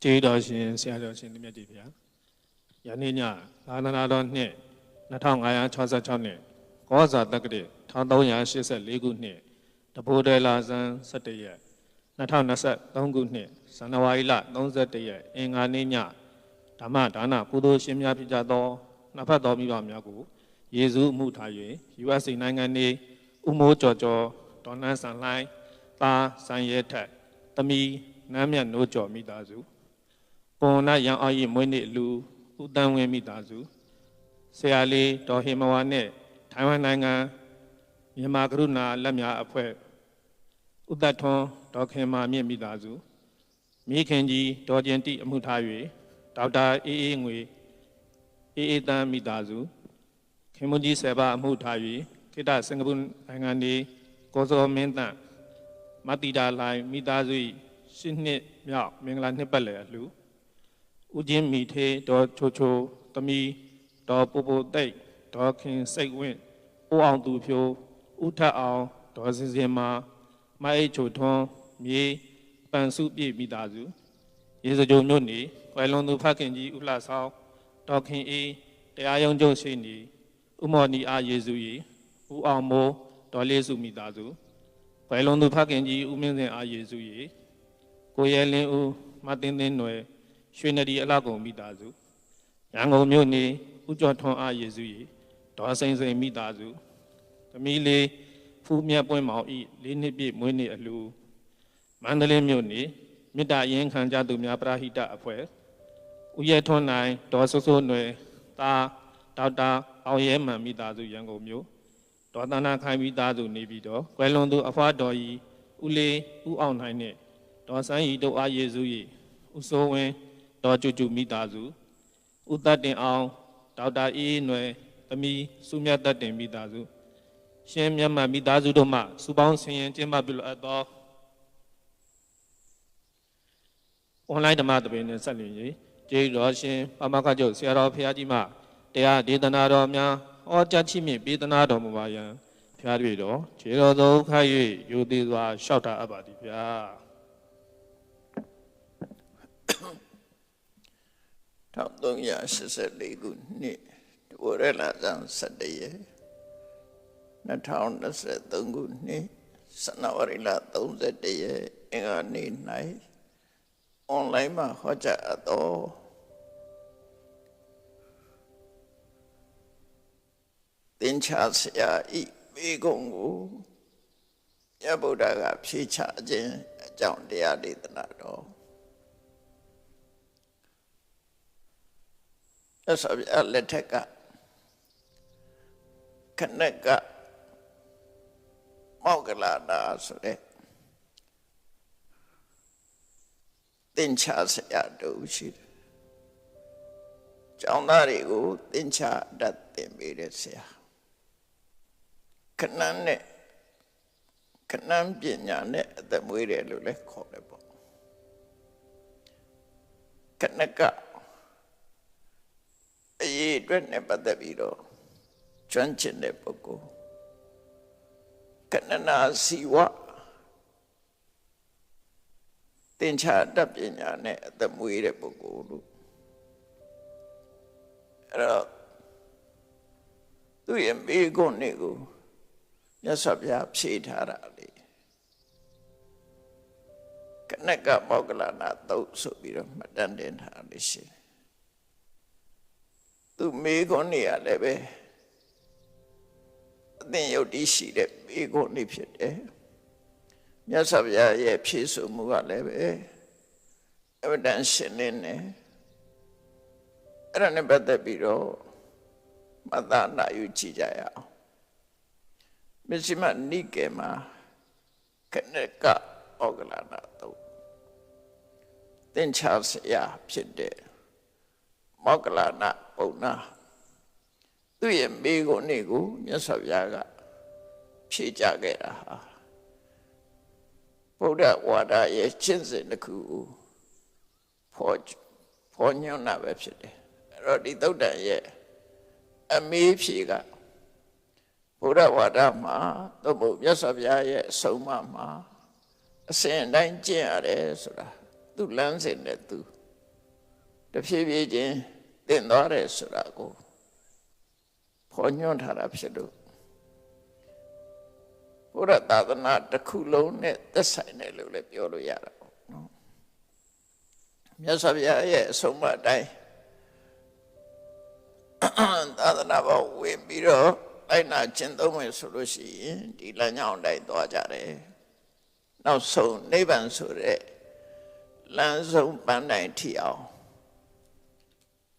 ကျေးတော်ရှင်ဆရာတော်ရှင်မြတ်ကြီးဗျာယနေ့ညသာသနာတော်နှစ်2566နှစ်ကောဇာတက္ကရာ1384ခုနှစ်တပိုးတယ်လာဇန်17ရက်2023ခုနှစ်ဇန်နဝါရီလ31ရက်အင်္ဂါနေ့ညဓမ္မဒါနကုသိုလ်ရှင်များဖြစ်ကြသောနှစ်ဖက်တော်မိဘများကိုယေရှုမှုထား၍ USA နိုင်ငံနေဥမိုးကျော်ကျော်ဒေါ်နန်းဆန်လှိုင်းသားဆန်ရဲထက်သမီးနမ်းမြတ်နိုးကျော်မိသားစုပွန်နာရန်အောင်ရီမွေးနေ့လူဦးတန်းဝင်းမိသားစုဆရာလေးဒေါ်ဟေမဝါနဲ့ထိုင်ဝမ်နိုင်ငံမြန်မာကရုဏာလက်များအဖွဲ့ဦးသက်ထွန်းဒေါ်ခင်မာမြင့်မိသားစုမိခင်ကြီးဒေါ်ကျင်တိအမှုထား၍ဒေါက်တာအေးအေးငွေအေးအေးတန်းမိသားစုခင်မွန်ကြီး7ပါးအမှုထား၍ခေတ္တစင်ကာပူနိုင်ငံနေကိုစောမင်းတန့်မတိတာလိုင်းမိသားစု10နှစ်မြောက်မင်္ဂလာနှစ်ပတ်လည်အလှဦးချင်းမိထေဒေါ်ချိုချိုသမီးဒေါ်ပူပူတိတ်ဒေါ်ခင်စိတ်ဝင့်ဦးအောင်သူဖြိုးဦးထက်အောင်ဒေါ်စင်စင်မာမအိတ်ချိုထွန်းမြေပန်စုပြည့်မိသားစုရေစကြိုမြို့နေကွယ်လွန်သူဖခင်ကြီးဦးလှဆောင်ဒေါ်ခင်အေးတရားရုံးချုပ်ရှိနေဦးမော်နီအားယေစုကြီးဦးအောင်မိုးဒေါ်လေးစုမိသားစုကွယ်လွန်သူဖခင်ကြီးဦးမင်းစင်အားယေစုကြီးကိုရဲလင်းဦးမတင်းတင်းနွယ်ရွှေနဒီအလောက်ကုန်မိသားစုရန်ကုန်မြို့နေဦးကျော်ထွန်းအားယေစုကြီးဒေါ်စိန်စိန်မိသားစုသမီးလေးဖူးမြတ်ပွင့်မောင်ဤ4နှစ်ပြည့်မွေးနေ့အလှမန္တလေးမြို့နေမေတ္တာရင်ခံကြသူများပရဟိတအဖွဲ့ဦးရဲထွန်းနိုင်ဒေါ်စိုးစိုးနွယ်သားဒေါက်တာအောင်ရဲမှန်မိသားစုရန်ကုန်မြို့ဒေါ်သန္တာခိုင်မိသားစုနေပြီးတော့ကွယ်လွန်သူအဖွားတော်ကြီးဦးလေးဦးအောင်နိုင်နဲ့ဒေါ်စန်းရီတို့အားယေစုကြီးဦးစိုးဝင်းဒေါ်ကျူကျူမိသားစုဦးသက်တင်အောင်ဒေါက်တာအေးနွယ်သမီးစုမြတ်သက်တင်မိသားစုရှင်မြတ်မမိသားစုတို့မှစုပေါင်းဆင်ရင်ကျင်းပပြုလုပ်အပ်သောအွန်လိုင်းဓမ္မသဘင်နဲ့ဆက်လျင်၍ကျေးတော်ရှင်ပမခချုပ်ဆရာတော်ဘုရားကြီးမှတရားဒေသနာတော်များဟောကြားချိမြင့်ပေးသနာတော်မူပါယံဘုရားတွေ့တော်ခြေတော်သုံးခါ၍ယူသေးစွာလျှောက်တာအပ်ပါသည်ဗျာ1384ခုနှစ်တဘောရလာဇန်17ရက်2023ခုနှစ်ဇန်နဝါရီလ31ရက်အင်္ဂါနေ့၌အွန်လိုင်းမှာဟောကြားအပ်သောသင်္ချာဆရာဤမိဂုံကိုမြတ်ဗုဒ္ဓကဖြေချခြင်းအကြောင်းတရားဒေသနာတော်အဲ့ဆိုလက်ထက်ကခဏကမောက္ကလနာဆိုတဲ့သင်္ချာဆရာတို့ရှိတယ်။ကျောင်းသားတွေကိုသင်္ချာတတ်သင်ပေးတဲ့ဆရာခဏနဲ့ခဏပညာနဲ့အသက်မွေးတယ်လို့လည်းခေါ်တယ်ပေါ့ခဏကအရေးအတွက်နဲ့ပတ်သက်ပြီးတော့ကျွမ်းကျင်တဲ့ပုဂ္ဂိုလ်ကဏနာစီဝသင်္ချာတတ်ပညာနဲ့အသက်မွေးတဲ့ပုဂ္ဂိုလ်လို့အဲ့တော့သူရဲ့မိဂုဏ်တွေကိုမြတ်စွာဘုရားဖြေထားတာလေကနကမောက္ကလနာသုတ်ဆိုပြီးတော့မှတ်တမ်းတင်ထားလို့ရှိတယ်သူမိဂုဏ်တွေရလည်းပဲအသင်ယုတ်တိရှိတဲ့မိဂုဏ်တွေဖြစ်တယ်မြတ်စွာဘုရားရဲ့ဖြေဆိုမှုကလည်းပဲအဝတ္တန်ရှင်းလင်းတယ်အဲ့ဒါနဲ့ပတ်သက်ပြီးတော့မသနာယူကြည့်ကြရအောင်မစ္စည်းမနိကေမှာခဏကဩဂလနာတော့သင်္ချာဆရာဖြစ်တဲ့မောက္ကလနာပုံနာသူရဲ့မိဂုဏ်နေ့ကိုမြတ်စွာဘုရားကဖြေကြခဲ့တာဟာဗုဒ္ဓဝါဒရဲ့ကျင့်စဉ်တစ်ခုဖော်ညွှန်းတာပဲဖြစ်တယ်အဲ့တော့ဒီသုတ်တန်ရဲ့အမေးဖြေကဗုဒ္ဓဝါဒမှာသို့မဟုတ်မြတ်စွာဘုရားရဲ့အဆုံးအမမှာအစဉ်တိုင်းကျင့်ရတယ်ဆိုတာသူလမ်းစဉ်နဲ့သူ ဖြည်းဖြည်းချင်းတင်သွားတယ်ဆိုတာကိုဖော်ညွှန်းထားတာဖြစ်လို့ဘုရားသာသနာတစ်ခုလုံးနဲ့သက်ဆိုင်တယ်လို့လည်းပြောလို့ရတာပေါ့နော်မြတ်စွာဘုရားရဲ့အဆုံးအမအတိုင်းသာသနာပေါ်ဝင်ပြီးတော့လိုက်နာကျင့်သုံးမယ်ဆိုလို့ရှိရင်ဒီလမ်းကြောင်းတိုင်းသွားကြတယ်နောက်ဆုံးနိဗ္ဗာန်ဆိုတဲ့လမ်းဆုံးပန်းတိုင်ထီအောင်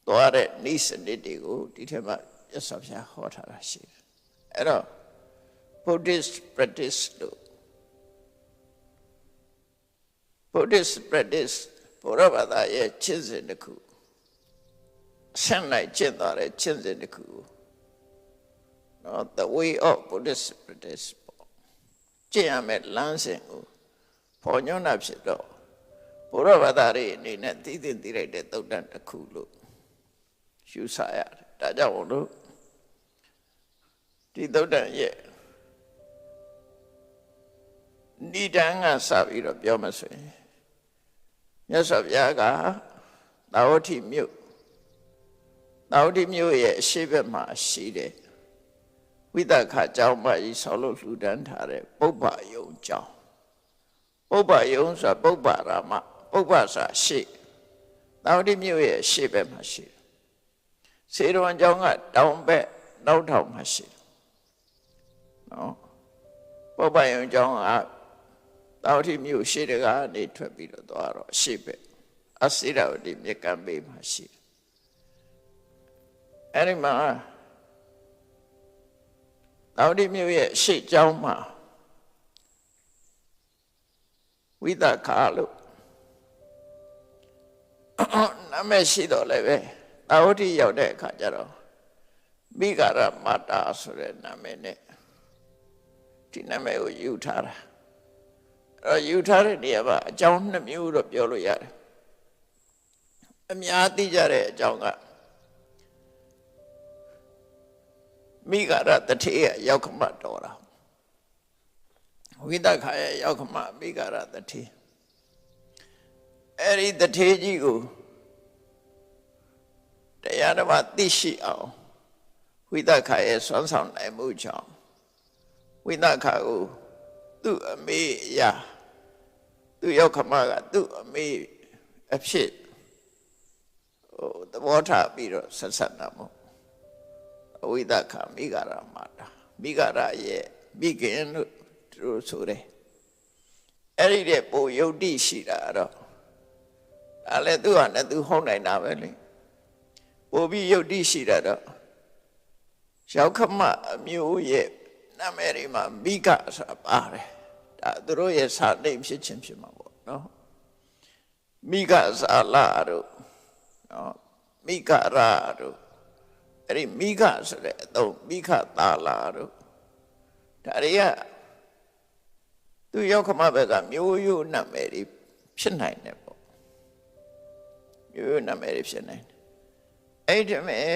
သွားတဲ့နိစ္စနစ်တွေကိုဒီထက်မှမြတ်စွာဘုရားဟောထားတာရှိတယ်အဲ့တော့ Buddhist practice လို့ Buddhist practice ဘုရားဘာသာရဲ့ကျင့်စဉ်တစ်ခုဆက်လိုက်ကျင့်သွားတဲ့ကျင့်စဉ်တစ်ခုနော် the way of Buddhist practice ကျင့်ရမယ့်လမ်းစဉ်ကိုဖော်ညွှန်းတာဖြစ်တော့ဘုရားဘာသာရဲ့အနေနဲ့သိသိသိလိုက်တဲ့သုတ်တန်တစ်ခုလို့ယူဆရတယ်ဒါကြောင့်လို့ဒီသုတ်တန်ရဲ့နိဒံကစပြီးတော့ပြောမှဆိုရင်မြတ်စွာဘုရားကသာဝတိမြို့ရဲ့အရှိဘက်မှာရှိတဲ့ဝိသခကျောင်းမကြီးဆောက်လို့လှူဒန်းထားတဲ့ပုပ္ပယုံကျောင်းပုပ္ပယုံဆိုတာပုပ္ပရာမပုပ္ပဆိုတာရှေ့သာဝတိမြို့ရဲ့ရှေ့ဘက်မှာရှိတယ်စေတဝန်ကျောင်းကတောင်ဘက်နောက်ထောင်မှာရှိတယ်နော်ပုပ္ပယုံကျောင်းကသာဝတိမြို့ရှေ့တကနေထွက်ပြီးတော့သွားတော့ရှေ့ဘက်အစိရဝတိမြစ်ကမ်းဘေးမှာရှိတယ်အဲ့ဒီမှာသာဝတိမြို့ရဲ့ရှေ့ကျောင်းမှာဝိသခာလို့နာမည်ရှိတော့လည်းပဲသာဝတိရောက်တဲ့အခါကျတော့မိဂရမတာဆိုတဲ့နာမည်နဲ့ဒီနာမည်ကိုယူထားတာအဲ့တော့ယူထားတဲ့နေရာမှာအကြောင်း2မျိုးတော့ပြောလို့ရတယ်အများသိကြတဲ့အကြောင်းကမိဂရတထေရဲ့ရောက်ခမတော်တာဝိသခာရဲ့ရောက်ခမမိဂရတထေအဲ့ဒီတထေကြီးကိုတရားဓမ္မသိရှိအောင်ဝိသခာရဲ့စွမ်းဆောင်နိုင်မှုကြောင့်ဝိသခာကိုသူ့အမေရာသူ့ရောက်ခမကသူ့အမေအဖြစ်သဘောထားပြီးတော့ဆက်ဆက်တာမို့ဝိသခာမိဂရမတာမိဂရရဲ့မိခင်လို့သူတို့ဆိုတယ်အဲ့ဒီတဲ့ပိုယုတ်တိရှိတာတော့ဒါလည်းသူ့ဟာနဲ့သူဟုတ်နိုင်တာပဲလေပိုပြီးယုတ်တိရှိတာတော့ရောက်ခမအမျိုးရဲ့နာမည်တွေမှာမိဂဆိုတာပါတယ်ဒါသူတို့ရဲ့စာတိတ်ဖြစ်ခြင်းဖြစ်မှာပေါ့နော်မိဂဇာလတို့နော်မိဂရတို့အဲ့ဒီမိဂဆိုတဲ့အသုံးမိဂသာလာတို့ဒါတွေကသူရောက်ခမဘက်ကမျိုးရိုးနာမည်တွေဖြစ်နိုင်တယ်ပေါ့မျိုးရိုးနာမည်တွေဖြစ်နိုင်တယ်အဲ့ဒီမဲ့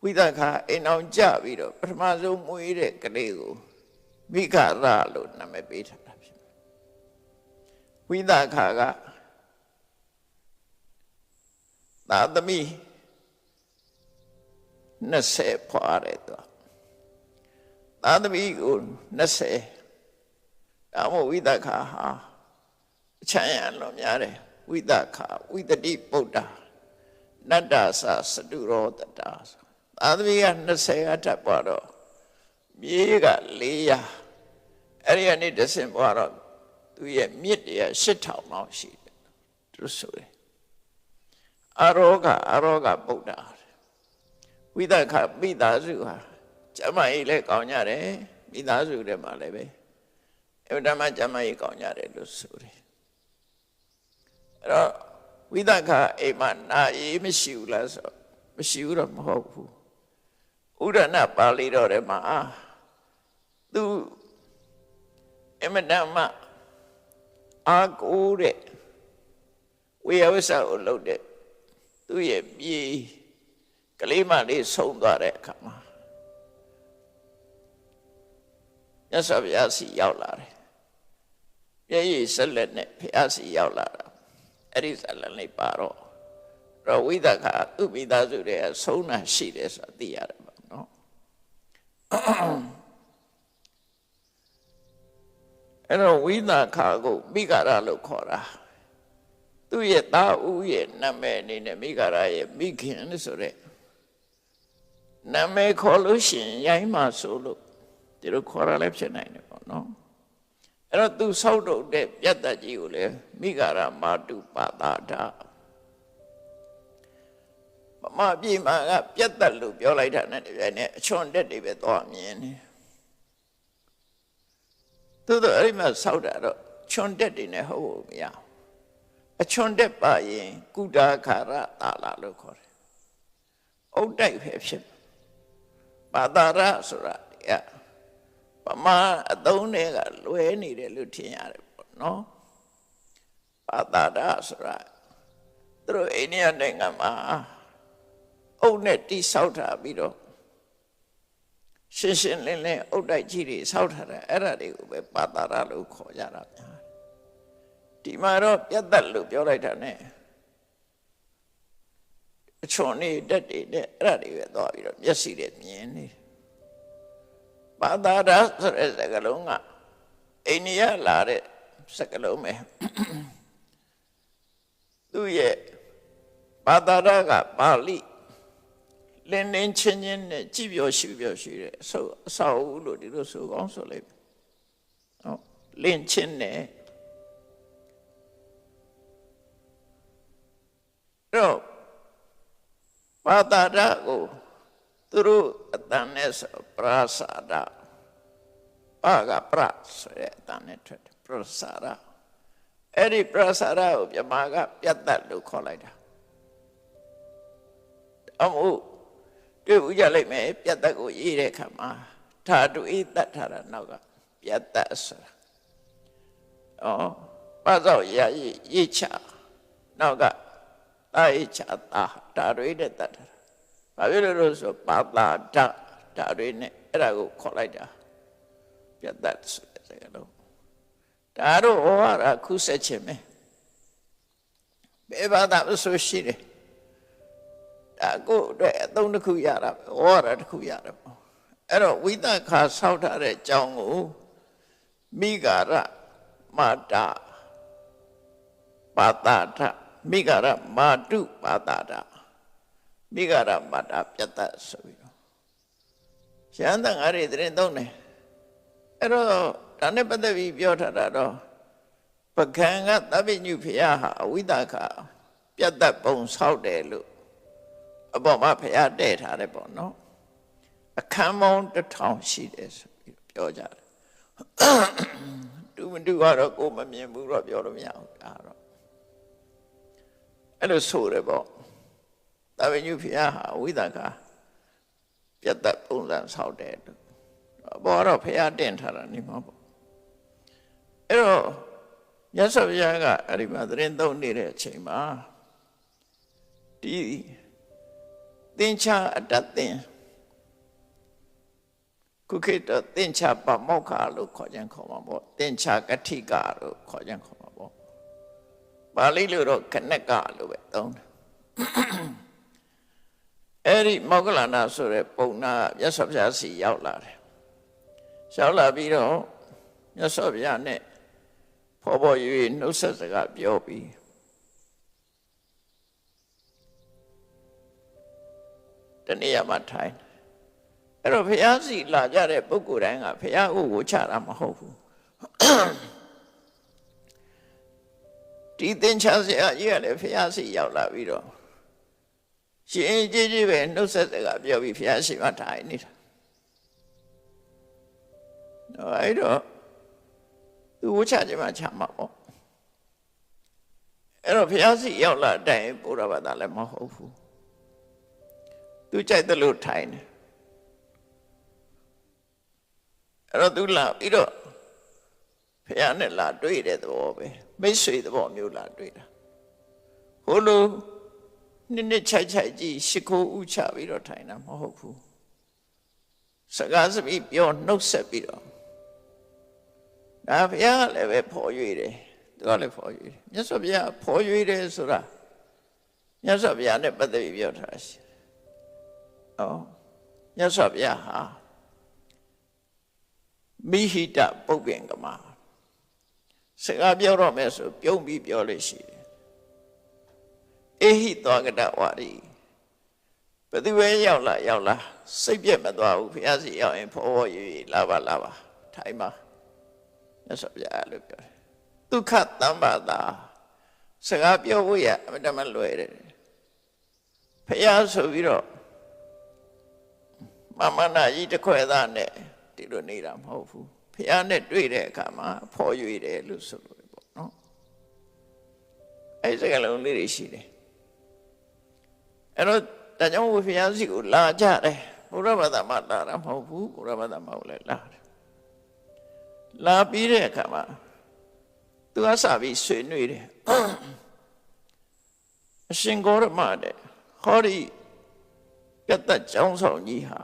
ဝိသခာအိမ်အောင်ကြပြီးတော့ပထမဆုံးမွေးတဲ့ကလေးကိုမိဂရလို့နာမည်ပေးထားတာဖြစ်တယ်ဝိသခာကသာသမီ20ဖွာတယ်သူသာသမီကို20ဒါမှဝိသခာဟာအချမ်းရလွန်များတယ်ဝိသခာဝိတတိပုဒ္ဓနတ္တသစတုရောတတသာသမီက20ကထပ်ပွားတော့မြေးက400အဲ့ဒီကနေတဆင့်ပွားတော့သူရဲ့မြစ်တွေက8000လောက်ရှိတယ်သူဆိုတယ်အရောဂပုဒ္ဓဝိသခမိသားစုဟာကျမကြီးလည်းကောင်းကြတယ်မိသားစုထဲမှာလည်းပဲအဝတ္တမကျမကြီးကောင်းကြတယ်လို့ဆိုတယ်အဲ့တော့ဝိသခအိမ်မှာနာအေးမရှိဘူးလားဆိုမရှိဘူးတော့မဟုတ်ဘူးဥဒဏပါဠိတော်ထဲမှာသူအမတမအာကိုတဲ့ဝေယဝိဆကိုလှုပ်တဲ့သူ့ရဲ့မြေကလေးမလေးဆုံးသွားတဲ့အခါမှာမြတ်စွာဘုရားစီရောက်လာတယ်မျက်ရည်ဆက်လက်နဲ့ဘုရားစီရောက်လာတာအဲ့ဒီဇာလန်လေးပါတော့ တော့ဝိသခာသူ့မိသားစုတွေကဆုံးတာရှိတယ်ဆိုတာသိရတယ်ပေါ့နော်အဲ့တော့ဝိသခာကိုမိဂရလို့ခေါ်တာသူ့ရဲ့သားဦးရဲ့နာမည်အနေနဲ့မိဂရရဲ့မိခင်ဆိုတဲ့နာမည်ခေါ်လို့ရှိရင်ရိုင်းမှဆိုလို့ဒီလိုခေါ်ရလဲဖြစ်နိုင်တယ်ပေါ့နော်အဲ့တော့သူဆောက်လုပ်တဲ့ပြတ်သက်ကြီးကိုလည်းမိဂရမာတုပါတာဒမမပြေမှာကပြတ်သက်လို့ပြောလိုက်တာနဲ့တပြိုင်နက်အချွန်တက်တွေပဲသွားမြင်နေသူတို့အဲ့ဒီမှာဆောက်တာတော့ချွန်တက်တွေနဲ့ဟုတ်ဖို့မရအချွန်တက်ပါရင်ကုဒါခါရတာလာလို့ခေါ်တယ်အုတ်တိုက်ပဲဖြစ်ပါတာရဆိုတာပမာအသုံးတွေကလွဲနေတယ်လို့ထင်ရတယ်ပေါ့နော်ပါတာရဆိုတာသူတို့အိန္ဒိယနိုင်ငံမှာအုတ်နဲ့တိဆောက်ထားပြီးတော့ရှင်းရှင်းလင်းလင်းအုတ်တိုက်ကြီးတွေဆောက်ထားတယ်အဲ့ဒါတွေကိုပဲပါတာရလို့ခေါ်ကြတာများဒီမှာတော့ပြတ်သက်လို့ပြောလိုက်တာ ਨੇ အချွန်နေတက်တွေနဲ့အဲ့ဒါတွေပဲသွားပြီးတော့မျက်စိနဲ့မြင်နေပါတာရဆိုတဲ့စကားလုံးကအိန္ဒိယလာတဲ့စကားလုံးပဲသူရဲ့ပါတာရကပါဠိလင်းလင်းချင်းချင်းနဲ့ကြည်ပြောရှိပြောရှိတဲ့အဆောက်အဦလို့ဒီလိုဆိုကောင်းဆိုလိုက်ဟုတ်လင်းချင်းနဲ့တော့ပါတာရကိုသူတို့အတန်နဲ့ဆိုပရာစာဒပါကပရဆိုတဲ့အတန်နဲ့ထွက်တယ်ပရာစာဒအဲ့ဒီပရာစာဒကိုပြမကပြတ်သက်လို့ခေါ်လိုက်တာအမှုတွေ့ဦးကြလိမ့်မယ်ပြတ်သက်ကိုရေးတဲ့အခါမှာဓာတုဤတတ်ထားတာနောက်ကပြတ်သက်ဆိုတာပါသောရာရေးချနောက်ကတာရေးချတာဓာတုဤတဲ့တတ်ထားဘာဖြစ်လို့ဆိုပါတာဓာတုဤနဲ့အဲ့ဒါကိုခေါ်လိုက်တာပြတ်သက်ဆိုတဲ့စကားလုံးဒါတော့ဟောရခုဆက်ခြင်းပဲဘယ်ဘာသာဆိုရှိတယ်ဒါကိုအတွက်အသုံးတစ်ခုရတာပဲဟောရတစ်ခုရတယ်ပေါ့အဲ့တော့ဝိသခာဆောက်ထားတဲ့အကြောင်းကိုမိဂရမာတာပါတာထမိဂရမာတုပါတာထမိဂရမာတာပြတ်သက်ဆိုပြီးတော့ရှမ်းတန်ဃာတွေသတင်းသုံးတယ်အဲ့တော့ဒါနဲ့ပတ်သက်ပြီးပြောထားတာတော့ပကံကသဗ္ဗညုဖရာဟာအဝိသခာပြတ်သက်ပုံဆောက်တယ်လို့အပေါ်မှာဖရာတဲ့ထားတယ်ပေါ့နော်အခမ်းမောင်း1000ရှိတယ်ဆိုပြီးပြောကြတယ်တူမတူကတော့ကိုမမြင်ဘူးတော့ပြောလို့မရဘူးဒါတော့အဲ့လိုဆိုတယ်ပေါ့သဗ္ဗညုဖရာဟာဝိသခာပြတ်သက်ပုံစံဆောက်တယ်လို့ဘောတော့ဖရာတင်ထားတာနေမှာပေါ့အဲ့တော့မြတ်စွာဘုရားကအဲ့ဒီမှာသတင်းသုံးနေတဲ့အချိန်မှာဒီသင်္ချာအတ္တသင်ခုခေတ်တော့သင်္ချာပမောက္ခလို့ခေါ်ကြံခေါ်မှာပေါ့သင်္ချာကဋ္ဌိကလို့ခေါ်ကြံခေါ်မှာပေါ့ပါဠိလိုတော့ခဏကလို့ပဲသုံးတယ်အဲ့ဒီမောက္ခလနာဆိုတဲ့ပုံနာမြတ်စွာဘုရားစီရောက်လာတယ်ရောက်လာပြီးတော့မြတ်စွာဘုရားနဲ့ဖော်ပေါ်၍နှုတ်ဆက်စကားပြောပြီးတနေ့မှထိုင်အဲ့တော့ဘုရားစီလာကြတဲ့ပုဂ္ဂိုလ်တိုင်းကဘုရားကိုဝှချတာမဟုတ်ဘူးဒီသင်္ချာဆရာကြီးကလည်းဘုရားစီရောက်လာပြီးတော့ရှင်ကြီးပဲနှုတ်ဆက်စကားပြောပြီးဘုရားရှိမှထိုင်နေတာအဲ့တော့သူဝှချခြင်းမှချမှာပေါ့အဲ့တော့ဘုရားစီရောက်လာတိုင်ဘုရားဘာသာလည်းမဟုတ်ဘူးသူကြိုက်တယ်လို့ထိုင်တယ်အဲ့တော့သူလာပြီးတော့ဘုရားနဲ့လာတွေ့တဲ့သဘောပဲမိတ်ဆွေသဘောမျိုးလာတွေ့တာဟိုလိုနှစ်ချိုက်ကြီးရှ िख ိုးဥချပြီးတော့ထိုင်တာမဟုတ်ဘူးစကားစပြီးပြောနှုတ်ဆက်ပြီးတော့ဒါဘုရားလည်းပဲဖော်ရွေတယ်သူကလည်းဖော်ရွေတယ်မြတ်စွာဘုရားဖော်ရွေတယ်ဆိုတာ မြတ်စွာဘုရားနဲ့ပတ်သက်ပြီးပြောထားရှိတယ်။မြတ်စွာဘုရားဟာမိဟိတပုပ္ပင်ကမစကားပြောတော့မယ်ဆိုပြုံးပြီးပြောလို့ရှိတယ်။အေဟိသောကတဝါရီဘယ်သူပဲရောက်လာစိတ်ပြတ်မသွားဘူးဘုရားစီရောက်ရင်ဖောဖောရွရွလာပါထိုင်ပါမြတ်စွာဘုရားလို့ပြောတယ်ဒုက္ခတမ္ပါတာစကားပြောဖို့ရအမှန်တမ်းလွယ်တယ်ဘုရားဆိုပြီးတော့မမနာကြီးတစ်ခွဲသားနဲ့ဒီလိုနေတာမဟုတ်ဘူးဘုရားနဲ့တွေ့တဲ့အခါမှာဖောရွတယ်လို့ဆိုလို့ပေါ့နော်အဲ့ဒီစကားလုံးလေးတွေရှိတယ်အဲ့တော့ဒါကြောင့်ဘုရားစီကိုလာကြတယ်ဘုရားဘာသာမှလာတာမဟုတ်ဘူးဘုရားဘာသာမဟုတ်လဲလာတယ်လာပြီးတဲ့အခါမှာသူကစပြီးဆွေးနွေးတယ်အရှင်ဂေါရမတဲ့ဟောဒီကတ္တကျောင်းဆောင်ကြီးဟာ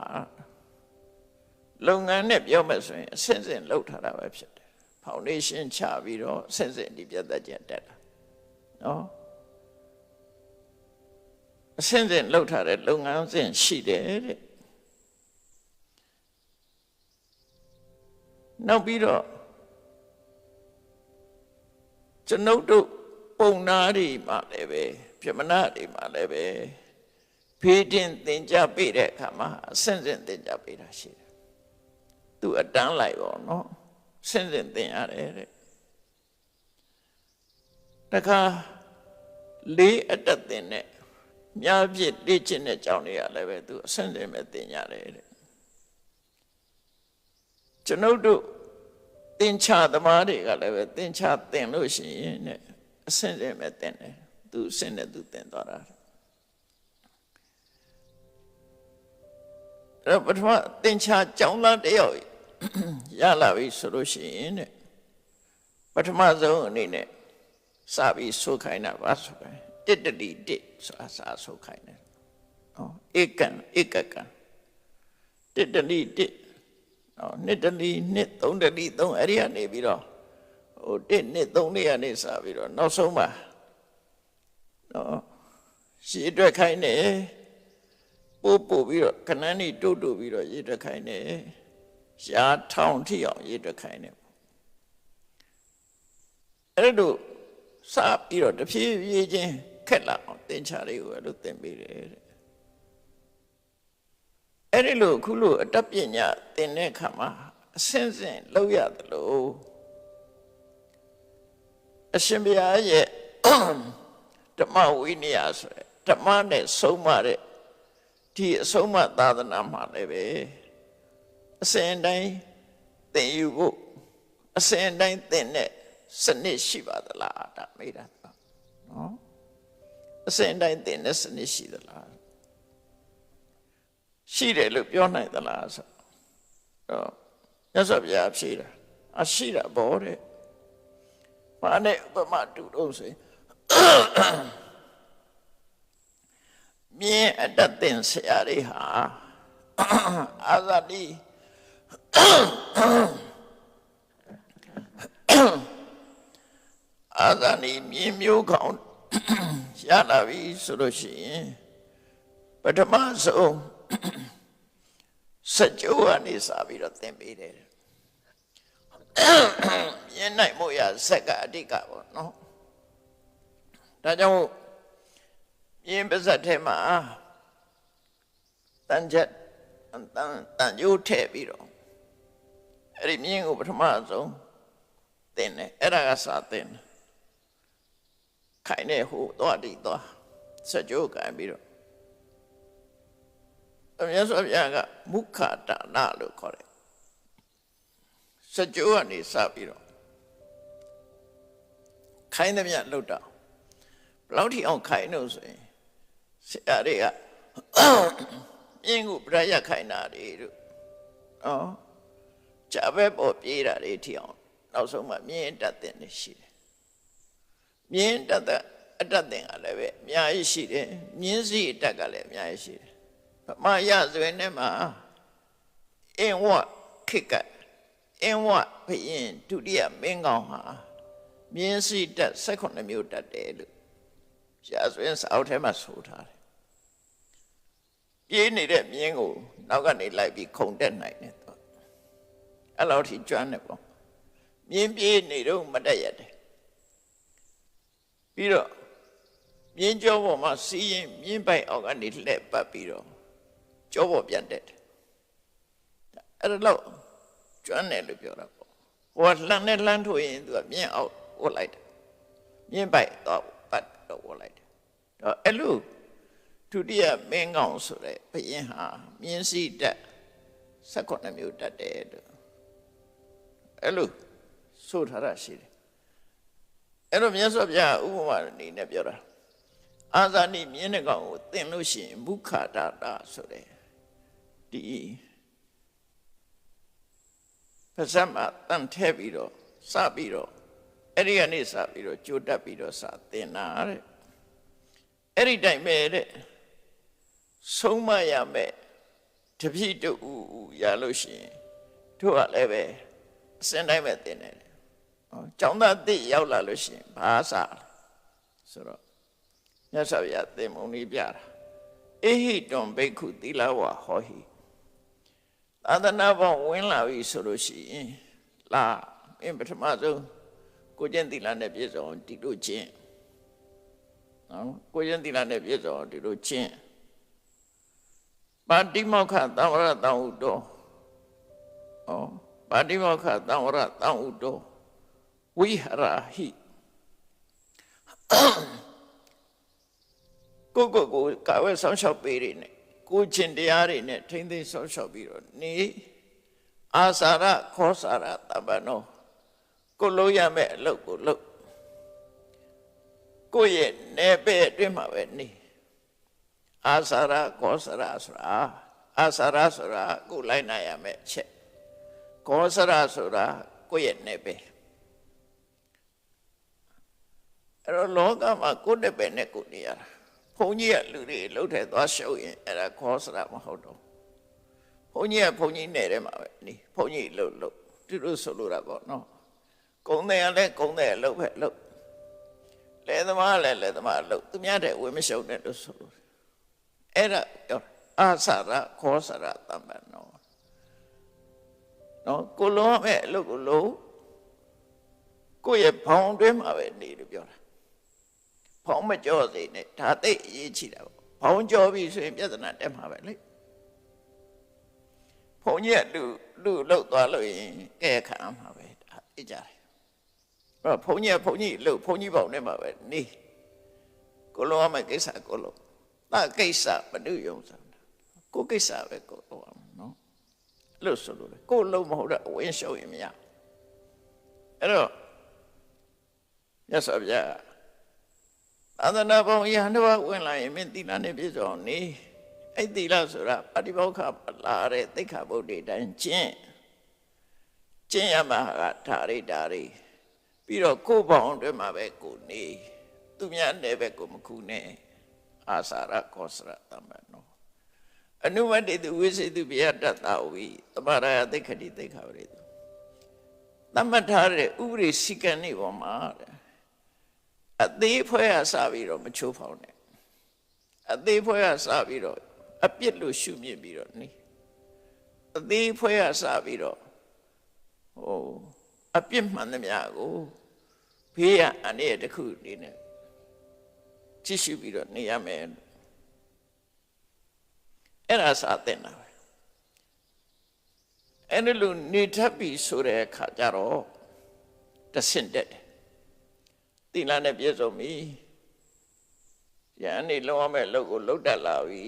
လုပ်ငန်းနဲ့ပြောမယ်ဆိုရင်အဆင့်ဆင့်လုပ်ထားတာပဲဖြစ်တယ်ဖောင်ဒေးရှင်းချပြီးတော့အဆင့်ဆင့်ဒီပြတ်သက်ကျတက်တာနော်အဆင့်ဆင့်လှုပ်ထားတဲ့လုပ်ငန်းစဉ်ရှိတယ်တဲ့နောက်ပြီးတော့ကျွန်ုပ်တို့ပုံနာတွေမှာလည်းပဲပြမနာတွေမှာလည်းပဲဖေးတင်သင်ကြပေးတဲ့အခါမှာအဆင့်ဆင့်သင်ကြပေးတာရှိတယ်သူအတန်းလိုက်ပေါ့နော်အဆင့်ဆင့်သင်ရတယ်တဲ့တခါလေးအတက်သင်တဲ့မြားပြစ်လေ့ကျင့်တဲ့ကြောင့်တွေကလည်းပဲသူအဆင့်ဆင့်ပဲသင်ရတယ်တဲ့ကျွန်ုပ်တို့သင်္ချာသမားတွေကလည်းပဲသင်္ချာသင်လို့ရှိရင်နဲ့အဆင့်ဆင့်ပဲသင်တယ်သူအဆင့်နဲ့သူသင်သွားတာအဲ့ပထမသင်္ချာကျောင်းသားတယောက်ရလာပြီဆိုလို့ရှိရင်တဲ့ပထမဆုံးအနေနဲ့စပြီးဆိုခိုင်းတာပါဆိုခိုင်းတစ်တတိတစ်ဆိုတာစာဆိုခိုင်းတယ်ဧကံဧကကံတစ်တတိတစ်နှစ်တတိနှစ်သုံးတတိသုံးအဲ့ဒီကနေပြီးတော့တစ်နှစ်သုံးနှစ်ကနေစပြီးတော့နောက်ဆုံးမှာရှည်အတွက်ခိုင်းတယ်ပို့ပြီးတော့ခဏနေတိုးပြီးတော့ရေအတွက်ခိုင်းတယ်ရှားထောင်ထိအောင်ရေအတွက်ခိုင်းတယ်အဲ့လိုစပြီးတော့တဖြည်းဖြည်းချင်းခက်လာအောင်သင်္ချာတွေကိုအဲ့လိုသင်ပေးတယ်တဲ့အဲ့ဒီလိုခုလိုအတတ်ပညာသင်တဲ့အခါမှာအဆင့်ဆင့်လောက်ရတယ်လို့အရှင်ဘုရားရဲ့ဓမ္မဝိနည်းဆိုတဲ့ဓမ္မနဲ့ဆုံးမတဲ့ဒီအဆုံးမသာသနာမှာလည်းပဲအစဉ်တိုင်းသင်ယူဖို့အစဉ်တိုင်းသင်တဲ့စနစ်ရှိပါသလားဒါမေးတာနော်အစဉ်တိုင်းသင်တဲ့စနစ်ရှိသလားရှိတယ်လို့ပြောနိုင်သလားဆိုတော့မြတ်စွာဘုရားဖြေတာရှိတာဘောတဲ့ဘာနဲ့ဥပမာတူတော့ဆိုရင်မြင်အတတ်သင်ဆရာတွေဟာအာဇာတိအာဇာတိမြင်မျိုးကောင်းရလာပြီဆိုလို့ရှိရင်ပထမဆုံးစကြဝဠာနေစာပြီးတော့သင်ပေးတယ်မြင်နိုင်မှုရဇက်ကအဓိကပေါ့နော်ဒါကြောင့်မြင်ပါဇက်ထဲမှာတန်ချက်တန်ရိုးထည့်ပြီးတော့အဲ့ဒီမြင်ကိုပထမဆုံးသင်တယ်အဲ့ဒါကစာသင်တယ်ခိုင်နေဟိုသွားတိသွားစကြဝဠာပြီးတော့မြတ်စွာဘုရားကမုခဒါနလို့ခေါ်တယ်စကြဝဠာနေစပြီးတော့ခိုင်းသမျှလှုပ်တော့ဘယ်လောက်ထိအောင်ခိုင်းလို့ဆိုရင်ဆရာတွေကမြင်းကိုပြရခိုင်းတာတွေတို့ဂျာဘဲပေါ်ပြေးတာတွေထိအောင်နောက်ဆုံးမှမြင်းတက်တဲ့နေရှိတယ်မြင်းတက်တဲ့အတက်တဲ့ကလည်းပဲအများကြီးရှိတယ်မြင်းစီအတက်ကလည်းအများကြီးရှိတယ်ဗမာရဇဝင်ထဲမှာအင်းဝခိကအင်းဝဘုရင်ဒုတိယမင်းကောင်းဟာမြင်းစီတက်18မျိုးတက်တယ်လို့ ရှားဆိုရင်စာအုပ်ထဲမှာဆိုထားတယ်ပြေးနေတဲ့မြင်းကိုနောက်ကနေလိုက်ပြီးခုန်တက်နိုင်တယ်တော့အဲ့လောက်ထိကျွမ်းတယ်ပေါ့မြင်းပြေးနေတော့မတက်ရတယ်ပြီးတော့မြင်းကြောပေါ်မှာစီးရင်မြင်းပိုက်အောက်ကနေလှည့်ပတ်ပြီးတော့ကြောပေါ်ပြန်တက်တယ်အဲ့ဒါတော့ကျွမ်းတယ်လို့ပြောတာပေါ့ဟိုကလှမ်းနဲ့လှမ်းထိုးရင်သူကမြင်းအောက်ဝတ်လိုက်တယ်မြင်းပိုက်တော့ပတ်တော့ဝတ်လိုက်တယ်တော့အဲ့လိုဒုတိယမင်းကောင်ဆိုတဲ့ဘုရင်ဟာမြင်းစီတက်18မျိုးတက်တယ်လို့အဲ့လိုဆိုထားတာရှိတယ်အဲ့တော့မြတ်စွာဘုရားဥပမာအနေနဲ့ပြောတာအာဇာနိမြင်းတဲ့ကောင်ကိုသင်လို့ရှိရင်မုခဒတာဆိုတဲ့ဒီပါဇက်မှာတန်ထဲပြီးတော့စပြီးတော့အဲ့ဒီကနေစပြီးတော့ကြိုတက်ပြီးတော့စသင်တာတဲ့အဲ့ဒီတိုင်ပဲတဲ့ဆုံးမရမယ်တပြည့်တူရလို့ရှိရင်တို့ကလည်းပဲအစင်တိုင်းပဲသင်တယ်ကျောင်းသားသိရောက်လာလို့ရှိရင်ဘာစားဆိုတော့မြတ်စွာဘုရားသင်္မုန်ကြီးပြတာအေဟိတွန်ဘိက္ခုသီလဝဟောဟိသာသနာ့ဘောင်ဝင်လာပြီဆိုလို့ရှိရင်လာမင်းပထမဆုံးကိုကျင့်သီလနဲ့ပြည့်စုံဒီလိုကျင့်နော်ကိုကျင့်သီလနဲ့ပြည့်စုံဒီလိုကျင့်ပါတိမောက္ခသံဝရတံဥတောပါတိမောက္ခသံဝရတံဥတောဝိဟရဟိကိုကာဝဲဆောင်ရှောက်ပေးနေနဲ့ကိုချင်းတရားတွေနဲ့ထိမ့်သိမ်းဆောင်ရှောက်ပြီးတော့နေအာစာရခောစာရတပ္ပနောကိုလို့ရမယ့်အလုပ်ကိုလုပ်ကိုရဲ့နေပဲအတွင်းမှာပဲနေအာစာရခောစာရဆိုတာအာစာရဆိုတာကိုလိုက်နိုင်ရမယ့်အချက်ခောစာရဆိုတာကိုရဲ့နေပဲအဲ့တော့လောကမှာကိုတဲ့ပဲနဲ့ကိုနေရတာဘုန်းကြီးကလူတွေလှုပ်ထဲသွားရှုပ်ရင်အဲ့ဒါခောစရာမဟုတ်တော့ဘုန်းကြီးကဘုန်းကြီးနယ်ထဲမှာပဲနေဘုန်းကြီးလှုပ်သူတို့ဆိုလိုတာပေါ့နော်ကုံတယ်ကလည်းကုံတယ်လှုပ်ပဲလှုပ်လဲသမားလည်းလဲသမားလှုပ်သူများတဲ့ဝေမရှုပ်နဲ့လို့ဆိုလိုအဲ့ဒါအာစရာခောစရာတမ္ပနောနော်ကိုလုံးမဲ့အလုပ်ကိုလုံးကိုရဲ့ဘောင်တွင်းမှာပဲနေလို့ပြောတာဘောင်မကြောစေနဲ့ဒါသိအရေးကြီးတာပေါ့ဘောင်ကြောပြီဆိုရင်ပြဿနာတက်မှာပဲလေဘုန်းကြီးကလူလှုပ်သွားလို့ရင်ကဲခံမှာပဲဒါသိကြတယ်အဲ့တော့ဘုန်းကြီးကဘုန်းကြီးလှုပ်ဘုန်းကြီးဘောင်ထဲမှာပဲနေကိုလုံးမဲ့ကိစ္စကိုလုံးဒါကိစ္စမနုယုံစားကိုကိစ္စပဲကိုလုံးအောင်နော်လို့ဆိုလို့ကိုလုံးမဟုတ်တော့ဝင်းရှုံရင်မရအဲ့တော့မြတ်စွာဘုရားသာသနာ့ဘောင်ယဟန်တော်ဝင်လာရင်မင်းသီလနဲ့ပြည့်စုံနေအဲ့သီလဆိုတာပฏิဘောခလာတဲ့သိက္ခာပုဒ်တွေတိုင်းကျင့်ရမှာကဓာရိပြီးတော့ကိုယ်ဘောင်အတွင်းမှာပဲကိုနေသူများနဲ့ပဲကိုမခုနဲ့အာစာရခောစရတမ္ပနောအနုမတိတုဝိသေတုပိယတတ္တဝိသမရယသိက္ခတိသိက္ခာဝရိတုသတ်မှတ်ထားတဲ့ဥပဒေစည်းကမ်းတွေပေါ်မှာအသေးဖွဲရစပြီးတော့မချိုးဖောက်နဲ့အသေးဖွဲရစပြီးတော့အပြစ်လို့ရှုမြင်ပြီးတော့နေအသေးဖွဲရစပြီးတော့အပြစ်မှန်သမျှကိုဘေးရအန္တရာယ်တစ်ခုအနေနဲ့ကြည့်ရှုပြီးတော့နေရမယ်အဲ့ဒါစာသင်တာပဲအဲ့ဒီလိုနေထပ်ပြီးဆိုတဲ့အခါကျတော့တဆင့်တက်တယ်သီလနဲ့ပြည့်စုံပြီယန္တိလုံးဝမဲ့လုပ်ကိုလုပ်တတ်လာပြီ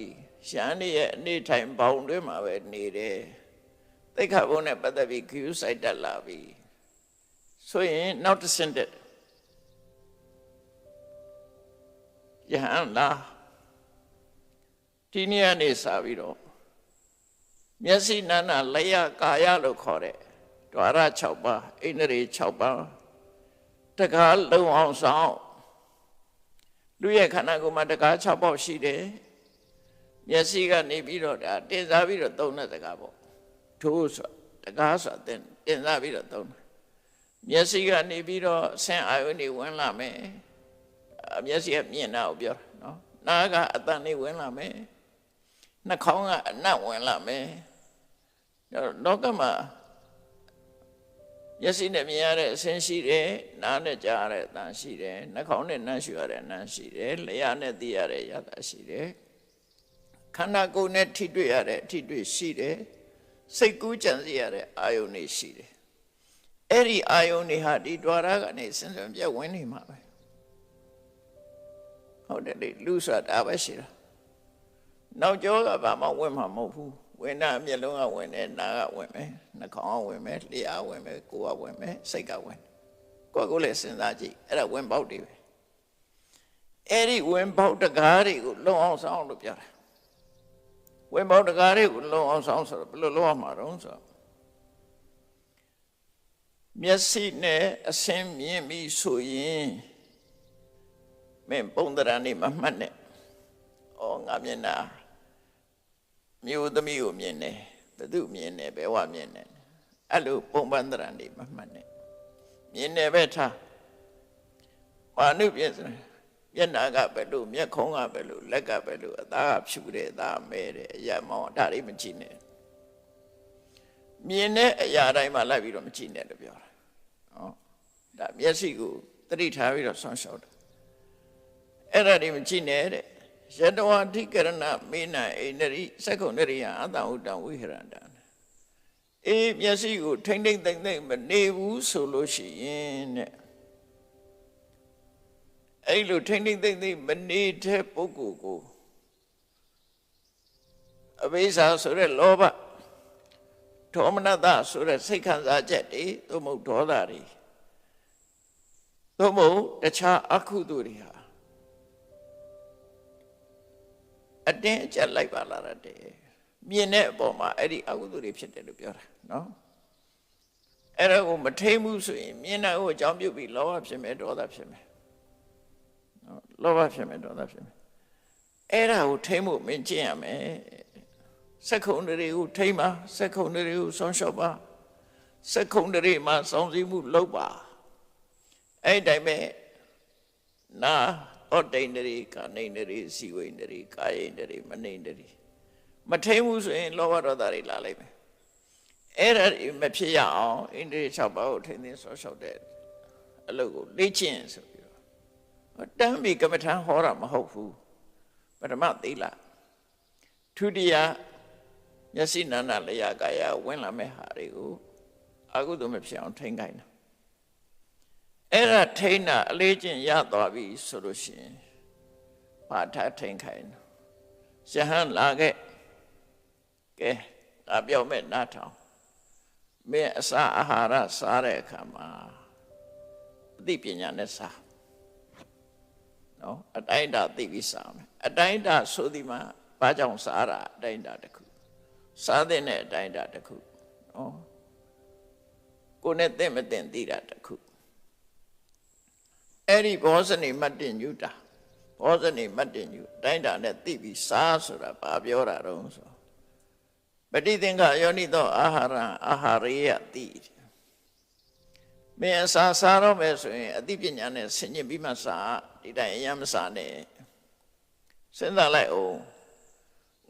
ယန္တိရဲ့အနေထိုင်ဘောင်တွင်းမှာပဲနေတယ်သိက္ခာပုဒ်နဲ့ပတ်သက်ပြီးခရူးဆိုင်တက်လာပြီဆိုရင်နောက်တစ်ဆင့်တက်ယဟန်လာဒီနေ့ကနေစပြီးတော့မျက်စိနာနာလျကာယလို့ခေါ်တဲ့ဓဝရ6ပါးအိန္ဒြေ6ပါးတကားလုံအောင်ဆောင်လူရဲ့ခန္ဓာကိုယ်မှာတကား6ပေါက်ရှိတယ်မျက်စိကနေပြီးတော့ဒါတင်စားပြီးတော့သုံးတဲ့တကားပေါ့ထိုးဆိုတကားဆိုတင်စားပြီးတော့သုံးတယ်မျက်စိကနေပြီးတော့ဆင်းအာယုန်တွေဝင်လာမယ် မျက်စိကမြင်တာကိုပြောတာနော်နားကအတန်လေးဝင်လာမယ်နှာခေါင်းကအနတ်ဝင်လာမယ်လောကမှာမျက်စိနဲ့မြင်ရတဲ့အဆင်းရှိတယ်နားနဲ့ကြားရတဲ့အတန်ရှိတယ်နှာခေါင်းနဲ့နှမ်းရှူရတဲ့အနံ့ရှိတယ်လျှာနဲ့သိရတဲ့ရတာရှိတယ်ခန္ဓာကိုယ်နဲ့ထိတွေ့ရတဲ့အထိတွေ့ရှိတယ်စိတ်ကူးကြံစည်ရတဲ့အာယုန်တွေရှိတယ်အဲ့ဒီအာယုန်တွေဟာဒီ द्वार ကနေစဉ်စဉ်ပြတ်ဝင်နေမှာပဲဟုတ်တယ်လေလူဆိုတာပဲရှိတာနောက်ကျောကဘာမှဝင်မှာမဟုတ်ဘူးဝင်တာမျက်လုံးကဝင်တယ်နားကဝင်မယ်နှာခေါင်းကဝင်မယ်လျှာဝင်မယ်ကိုယ်ကဝင်မယ်စိတ်ကဝင်ကိုယ်ကိုလည်းစဉ်းစားကြည့်အဲ့ဒါဝင်ပေါက်တွေပဲအဲ့ဒီဝင်ပေါက်တကားတွေကိုလုံအောင်ဆောင်လို့ပြောတာဝင်ပေါက်တကားတွေကိုလုံအောင်ဆောင်ဆိုတော့ဘယ်လိုလုပ်ရမှာတော့ဆိုမျက်စိနဲ့အဆင်းမြင်ပြီးဆိုရင်မင်းပုံသဏ္ဍာန်နေမမှတ်နဲ့ဩငါမျက်နှာမျိုးသမီးကိုမြင်တယ်ဘယ်သူမြင်တယ်ဘယ်ဝမြင်တယ်အဲ့လိုပုံပန်းသဏ္ဍာန်နေမမှတ်နဲ့မြင်တယ်ပဲထားမာနုပြည့်စံမျက်နှာကပဲလို့မျက်ခုံးကပဲလို့လက်ကပဲလို့အသားကဖြူတယ်အသားမဲတယ်အရာမောင်းဒါတွေမကြည့်နဲ့မြင်တဲ့အရာတိုင်းမှာလိုက်ပြီးတော့မကြည့်နဲ့လို့ပြောတာနော်ဒါမျက်စိကိုသတိထားပြီးတော့ဆွမ်းလျှောက်တာအဲ့ဒါတွေမကြည့်နဲ့တဲ့ယတဝတိကရဏမေနအိန္ဒရိစက္ခုံနရိယအတ္တဥတ္တဝိဟရန္တအေးမျက်စိကိုထိမ့်ထိမ့်သိမ့်သိမ့်မနေဘူးဆိုလို့ရှိရင်တဲ့အဲ့လိုထိမ့်ထိမ့်သိမ့်သိမ့်မနေတဲ့ပုဂ္ဂိုလ်ကိုအဘိဇာဆိုတဲ့လောဘဒေါမနတဆိုတဲ့စိတ်ခံစားချက်တွေသို့မဟုတ်ဒေါသတွေသို့မဟုတ်တခြားအကုသိုလ်တွေဟာအတင်းအကျပ်လိုက်ပါလာတယ်မြင်တဲ့အပေါ်မှာအဲ့ဒီအကုသိုလ်တွေဖြစ်တယ်လို့ပြောတာနော်အဲ့ဒါကိုမထိမှုဆိုရင်မြင်တာကိုအကြောင်းပြုပြီးလောဘဖြစ်မယ်ဒေါသဖြစ်မယ်နော်လောဘဖြစ်မယ်ဒေါသဖြစ်မယ်အဲ့ဒါကိုထိမှုမင်းကျင့်ရမယ်စက္ခုံတွေကိုထိမှာစက္ခုံတွေကိုဆုံးရှုံးပါစက္ခုံတွေမှာစောင့်စည်းမှုလုပ်ပါအဲ့တိုင်းပဲနာဩတိန်တွေကနေတွေစီဝိန်တွေကာယိန်တွေမနေတွေမထိမှုဆိုရင်လောဘဒေါသတွေလာလိမ့်မယ်အဲ့ဒါမဖြစ်ရအောင်အိန္ဒြေ6ပါးကိုထိန်းသိမ်းစောင့်ရှောက်တဲ့အလုပ်ကိုလေ့ကျင့်ဆိုပြီးတော့တမ်းပြီးကမ္မထံဟောတာမဟုတ်ဘူးပထမသီလဒုတိယမျက်စိနာနာလျာကာယဝင်လာမဲ့ဟာတွေကိုအကုသိုလ်မဖြစ်အောင်ထိန်းခိုင်းတာအဲ့ဒါထိန်းတာအလေးကျင့်ရသွားပြီဆိုလို့ရှိရင်ဘာထထိန်းခိုင်းတာယဟန်လာခဲ့ကဲငါပြောမဲ့နားထောင်မင်းအစာအာဟာရစားတဲ့အခါမှာအသိပညာနဲ့စားနော်အတိုင်းတာသိပြီးစားမယ်အတိုင်းတာဆိုဒီမှာဘာကြောင့်စားတာအတိုင်းတာတစ်ခုစားတဲ့အတိုင်းတာတစ်ခုနော်ကိုယ်နဲ့သိမသိသိတာတစ်ခုအဲ့ဒီဘောဇနိမတ္တညုတာဘောဇနိမတ္တညုအတိုင်းတာနဲ့သိပြီးစားဆိုတာဘာပြောတာတော့ဆိုပဋိသင်္ခယောနိသောအာဟာရအာဟာရေယတိမင်းအစာစားတော့မယ်ဆိုရင်အသိပညာနဲ့ဆင်ញင်ပြီးမှစားဒီတိုင်းအယမ်းမစားနဲ့စဉ်းစားလိုက်အောင်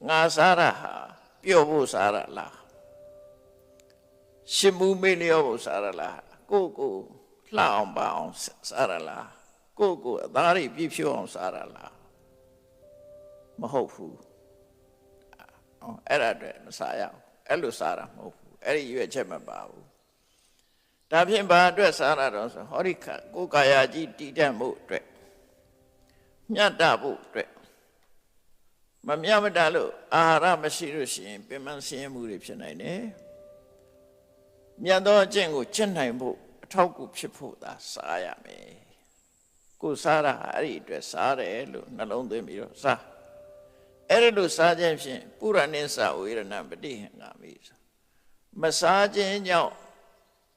ငါစားတာဟာပျော့ဖို့စားရလားရှင်မူမေးလျောဖို့စားရလားကိုလှအောင်ပါအောင်စားရလားကိုအသားတွေပြည့်ဖြိုးအောင်စားရလားမဟုတ်ဘူးအဲ့ဒါအတွက်မစားရအောင်အဲ့လိုစားတာမဟုတ်ဘူးအဲ့ဒီရွက်ချက်မပါဘူးဒါဖြင့်ဘာအတွက်စားရတော့ဆိုဟောဒီကိုယ်ကာယကြီးတည်တတ်မှုအတွက်မြတ်တဖို့အတွက်မမြတ်မတလို့အာဟာရမရှိလို့ရှိရင်ပင်မဆင်းရဲမှုတွေဖြစ်နိုင်တယ်မြတ်သောအကျင့်ကိုကျင့်နိုင်ဖို့အထောက်အကူဖြစ်ဖို့သာစားရမယ်ကိုယ်စားတာအဲ့ဒီအတွက်စားတယ်လို့နှလုံးသွင်းပြီးတော့စားအဲ့ဒီလိုစားခြင်းဖြင့်ပုရဏိသဝေရဏပฏิဟင်္ဂါမိမစားခြင်းကြောင့်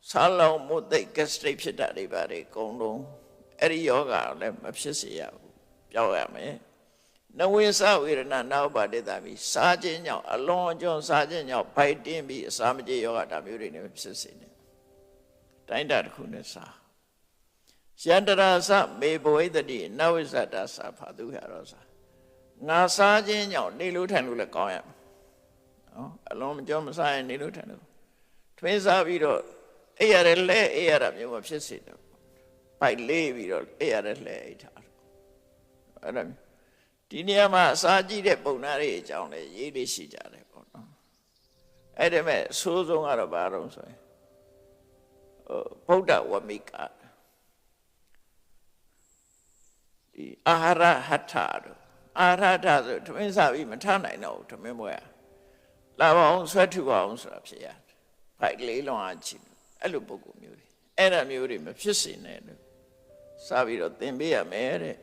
စားလောင်မှုသိဂက်စထရိတ်ဖြစ်တာတွေပါတွေအကုန်လုံးအဲ့ဒီယောဂလည်းမဖြစ်စေရဘူးပြောက်ရမယ်နဝိသဝေရဏနောက်ပါတိတာပြီးစားခြင်းကြောင့်အလွန်အကျွံစားခြင်းကြောင့်ဗိုက်တင်းပြီးအစာမကြေယောဂဒါမျိုးတွေနဲ့ဖြစ်စေတယ်တိုင်းတာတစ်ခုနဲ့စား ယန္တရာစမေဘဝိတ္တိနဝိဇ္ဇတာစာဖာသူရတော့စာငါစားခြင်းကြောင့်နေလို့ထိုင်လို့လည်းကောင်းရမယ်နော်အလုံးမကြောမစားရင်နေလို့ထိုင်လို့ထွင်းစားပြီးတော့အိပ်ရတယ်လဲအိပ်ရတာမျိုးမဖြစ်စေတော့ပိုက်လေးပြီးတော့အိပ်ရတယ်လဲအိပ်ထားတော့အဲ့ဒါဒီနေရာမှာအစာကြည့်တဲ့ပုံနာတွေအကြောင်းလည်းရေးလေးရှိကြတယ်ပေါ့နော်အဲ့ဒါမဲ့အဆိုးဆုံးကတော့ဘာလို့ဆိုရင်ဗုဒ္ဓဝမိကဒီအာဟာရဟထတို့အာဟာရဟထဆိုထမင်းစားပြီးမထနိုင်တော့ဘူးထမင်းပွဲလာပါအောင်ဆွဲထုပါအောင်ဆိုတာဖြစ်ရတယ်ဖိုက်လေးလုံးအချင်းအဲ့လိုပုံကူမျိုးတွေအဲ့ဒါမျိုးတွေမဖြစ်စေနဲ့လို့စားပြီးတော့သင်ပေးရမယ်တဲ့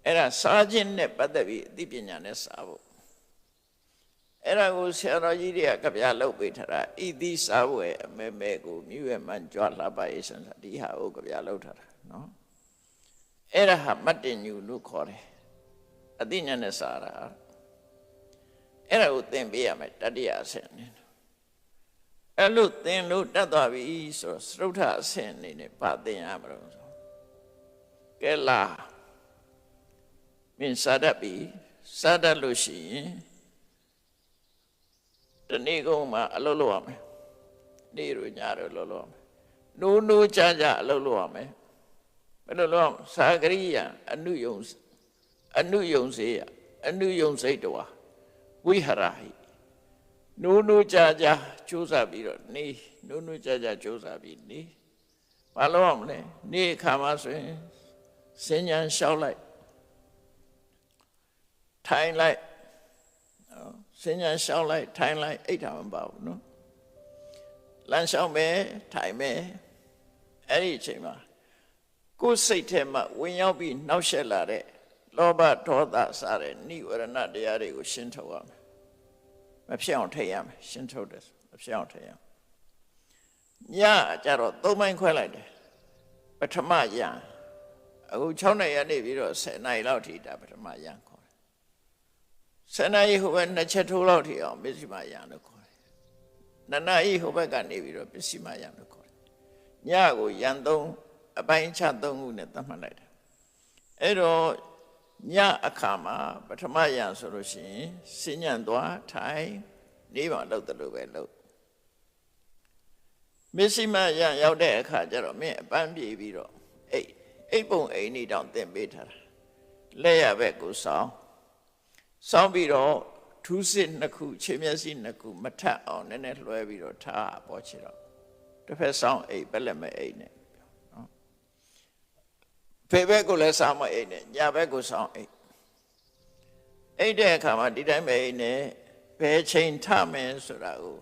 အဲ့ဒါစားခြင်းနဲ့ပတ်သက်ပြီးအသိပညာနဲ့စားဖို့အဲ့ဒါကိုဆရာတော်ကြီးတွေကကြပြလုပ်ပေးထားတာဣတိစားဝယ်အမဲမဲကိုမြွေမှန်ကြွလှပရေးစံဒီဟာကိုကြပြလုပ်ထားတာနော်အဲ့ဒါဟာမတ္တညူလို့ခေါ်တယ်အသိဉာဏ်နဲ့စားတာအဲ့ဒါကိုသင်ပေးရမယ်တတိယအဆင့်အနေနဲ့အဲ့လိုသင်လို့တတ်သွားပြီဆိုတော့သရုဋ္ဌအဆင့်အနေနဲ့ဗာသင်ရမှာတော့ကဲလာမင်းစားတတ်ပြီစားတတ်လို့ရှိရင်တနေ့ကုန်မှာအလုပ်လုပ်ရမယ်နေ့တို့ညတို့လုပ်ရမယ်နိုးကြအလုပ်လုပ်ရမယ်ဘယ်လိုလုပ်ရမလဲသာဂရိယအနုယုံစေယအနုယုံစိတ်တော်ဝိဟရဟိနိုးကြကြိုးစားပြီးတော့နေနိုးကြကြိုးစားပြီးနေဘာလုပ်ရမလဲနေခါမှဆိုရင်စဉ္ညာလျှောက်လိုက်ထိုင်လိုက်စဉ္ညာလျှောက်လိုက်ထိုင်လိုက်အိတ်တာမပါဘူးနော်လမ်းလျှောက်မယ်ထိုင်မယ်အဲ့ဒီအချိန်မှာကိုယ်စိတ်ထဲမှာဝင်ရောက်ပြီးနှောက်ယှက်လာတဲ့လောဘဒေါသစတဲ့နိဝရဏတရားတွေကိုရှင်းထုတ်ရမယ်မဖြစ်အောင်ထိရမယ်ရှင်းထုတ်တယ်မဖြစ်အောင်ထိရညကြတော့၃ပိုင်းခွဲလိုက်တယ်ပထမယံအခု6နှစ်ရနေပြီးတော့10နှစ်လောက်ထိဒါပထမယံခေါ်တယ်10နှစ်ဟိုဘက်2ချက်ထိုးလောက်ထိအောင်ပစ္စည်းမယံလို့ခေါ်တယ်2နှစ်ဟိုဘက်ကနေပြီးတော့ပစ္စည်းမယံလို့ခေါ်တယ်ညကိုယံ3အပိုင်းချ3ခုနဲ့သတ်မှတ်လိုက်တယ်အဲ့တော့ညအခါမှာပထမယံဆိုလို့ရှိရင်စဉ္ညာသွားထိုင်နေပါလို့တလို့ပဲလို့မစ္စည်းမယံရောက်တဲ့အခါကျတော့မင်းအပန်းပြေးပြီးတော့အိပ်ပုံအိမ်နေတောင်သင်ပေးထားတာလက်ရဘက်ကိုစောင်းပြီးတော့ထူးစစ်နှစ်ခုခြေမျက်စိနှစ်ခုမထပ်အောင်နည်းနည်းလွှဲပြီးတော့ထားပေါ်ချတော့တစ်ဖက်စောင်းအိပ်ဘက်လည်းမအိပ်နဲ့နော်ဖေဘက်ကိုလည်းစောင်းမအိပ်နဲ့ညာဘက်ကိုစောင်းအိပ်တဲ့အခါမှာဒီတိုင်းပဲအိပ်နဲ့ဘယ်ချိန်ထမယ်ဆိုတာကို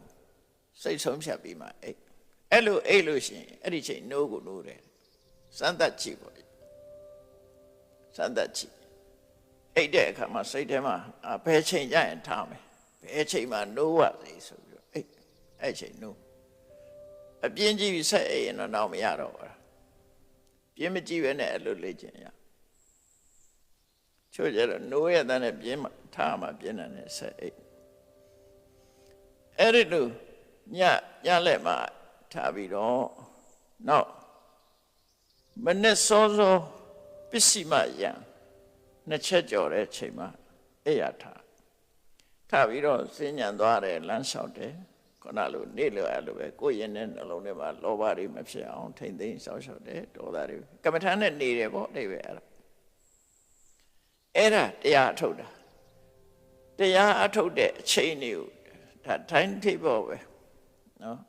စိတ်ဆုံးဖြတ်ပြီးမှအဲ့လိုအိပ်လို့ရှိရင်အဲ့ဒီချိန်နိုးကိုနိုးတယ်စမ်းသပ်ကြည့်ပေါ့စမ်းသပ်ကြည့်အိပ်တဲ့အခါမှာစိတ်ထဲမှာဘယ်ချိန်ကျရင်ထားမယ်ဘယ်ချိန်မှာနိုးရစေဆိုပြီးတော့အဲ့ချိန်နိုးအပြင်းကြည့်ပြီးဆက်အိပ်ရင်တော့မရတော့ဘူးပြင်းမကြည့်ပဲနဲ့အဲ့လိုလေ့ကျင့်ရချို့ကျတော့နိုးရတဲ့ပြင်းထားမှပြင်းတယ်ဆက်အိပ်အဲ့ဒီလိုညလက်မှာထားပြီးတော့နောက်မနဲ့စောပစ္စည်းမယံနှစ်ချက်ကြော်တဲ့ချိန်မှာအိယာထားပြီးတော့စဉ္ညာသွားတယ်လမ်းလျှောက်တယ်ခုနလိုနေလိုအဲ့လိုပဲကိုယ်ရင်တဲ့နှလုံးထဲမှာလောဘတွေမဖြစ်အောင်ထိမ့်သိမ်းစောင့်ရှောက်တယ်ဒေါသတွေကမ္မထာနဲ့နေတယ်ပေါ့အိဗယ်အဲ့ဒါတရားအထုတ်တာတရားအထုတ်တဲ့အချိန်တွေကိုဒါ time table ပဲနော်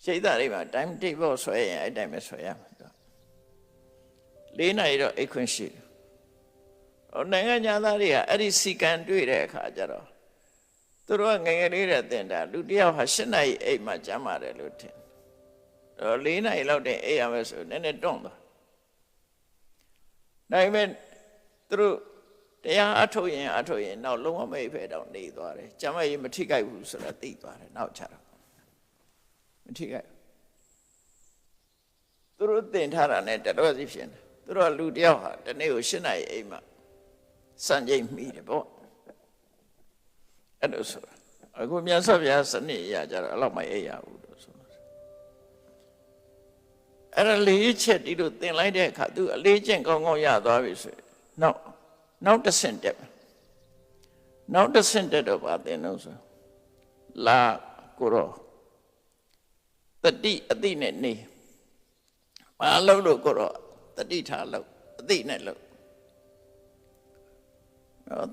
စိတ်ဓာတ်တွေမှာ time table ဆွဲရင်အဲ့တိုင်းပဲဆွဲရမှာ4 နာရီတော့အိတ်ခွင့်ရှိတယ်နိုင်ငံသားတွေကအဲ့ဒီစီကံတွေ့တဲ့အခါကျတော့သူတို့ကငယ်ငယ်လေးတဲ့တင်တာလူတယောက်ဟာ8 နာရီအိတ်မှကျမ်းပါတယ်လို့ထင်4 နာရီလောက်တင်အိတ်ရမယ်ဆိုနည်းနည်းတွန့်သွားဒါပေမဲ့သူတို့တရားအထုတ်ရင်နောက်လုံးဝမအိပ်ဖဲတော့နေသွားတယ်ကျမ်းမကြီးမထိခိုက်ဘူးဆိုတာသိသွားတယ်နောက်ကျတော့မထိခိုက်သူတို့သင်ထားတာနဲ့တတော်စီဖြစ်နေသူတို့ကလူတယောက်ဟာတနေ့ကို8 နာရီအိမ်မှာစံချိန်မိတယ်ပေါ့အဲ့လိုဆိုတာအခုမြတ်စွာဘုရားစနစ်အရာကြတော့အဲ့လောက်မအိပ်ရဘူးလို့ဆိုလို့ အဲ့ဒါလေးချက်ဒီလိုသင်လိုက်တဲ့အခါသူအလေးကျင့်ကောင်းကောင်းရသွားပြီဆိုနောက်တစ်ဆင့်တက်နောက်တစ်ဆင့်တက်တော့ဗာသင်တော့ဆိုလာကိုရောတတိအတိနဲ့နေဘာလို့လို့ကိုရောတတိထားလို့အတိနဲ့လို့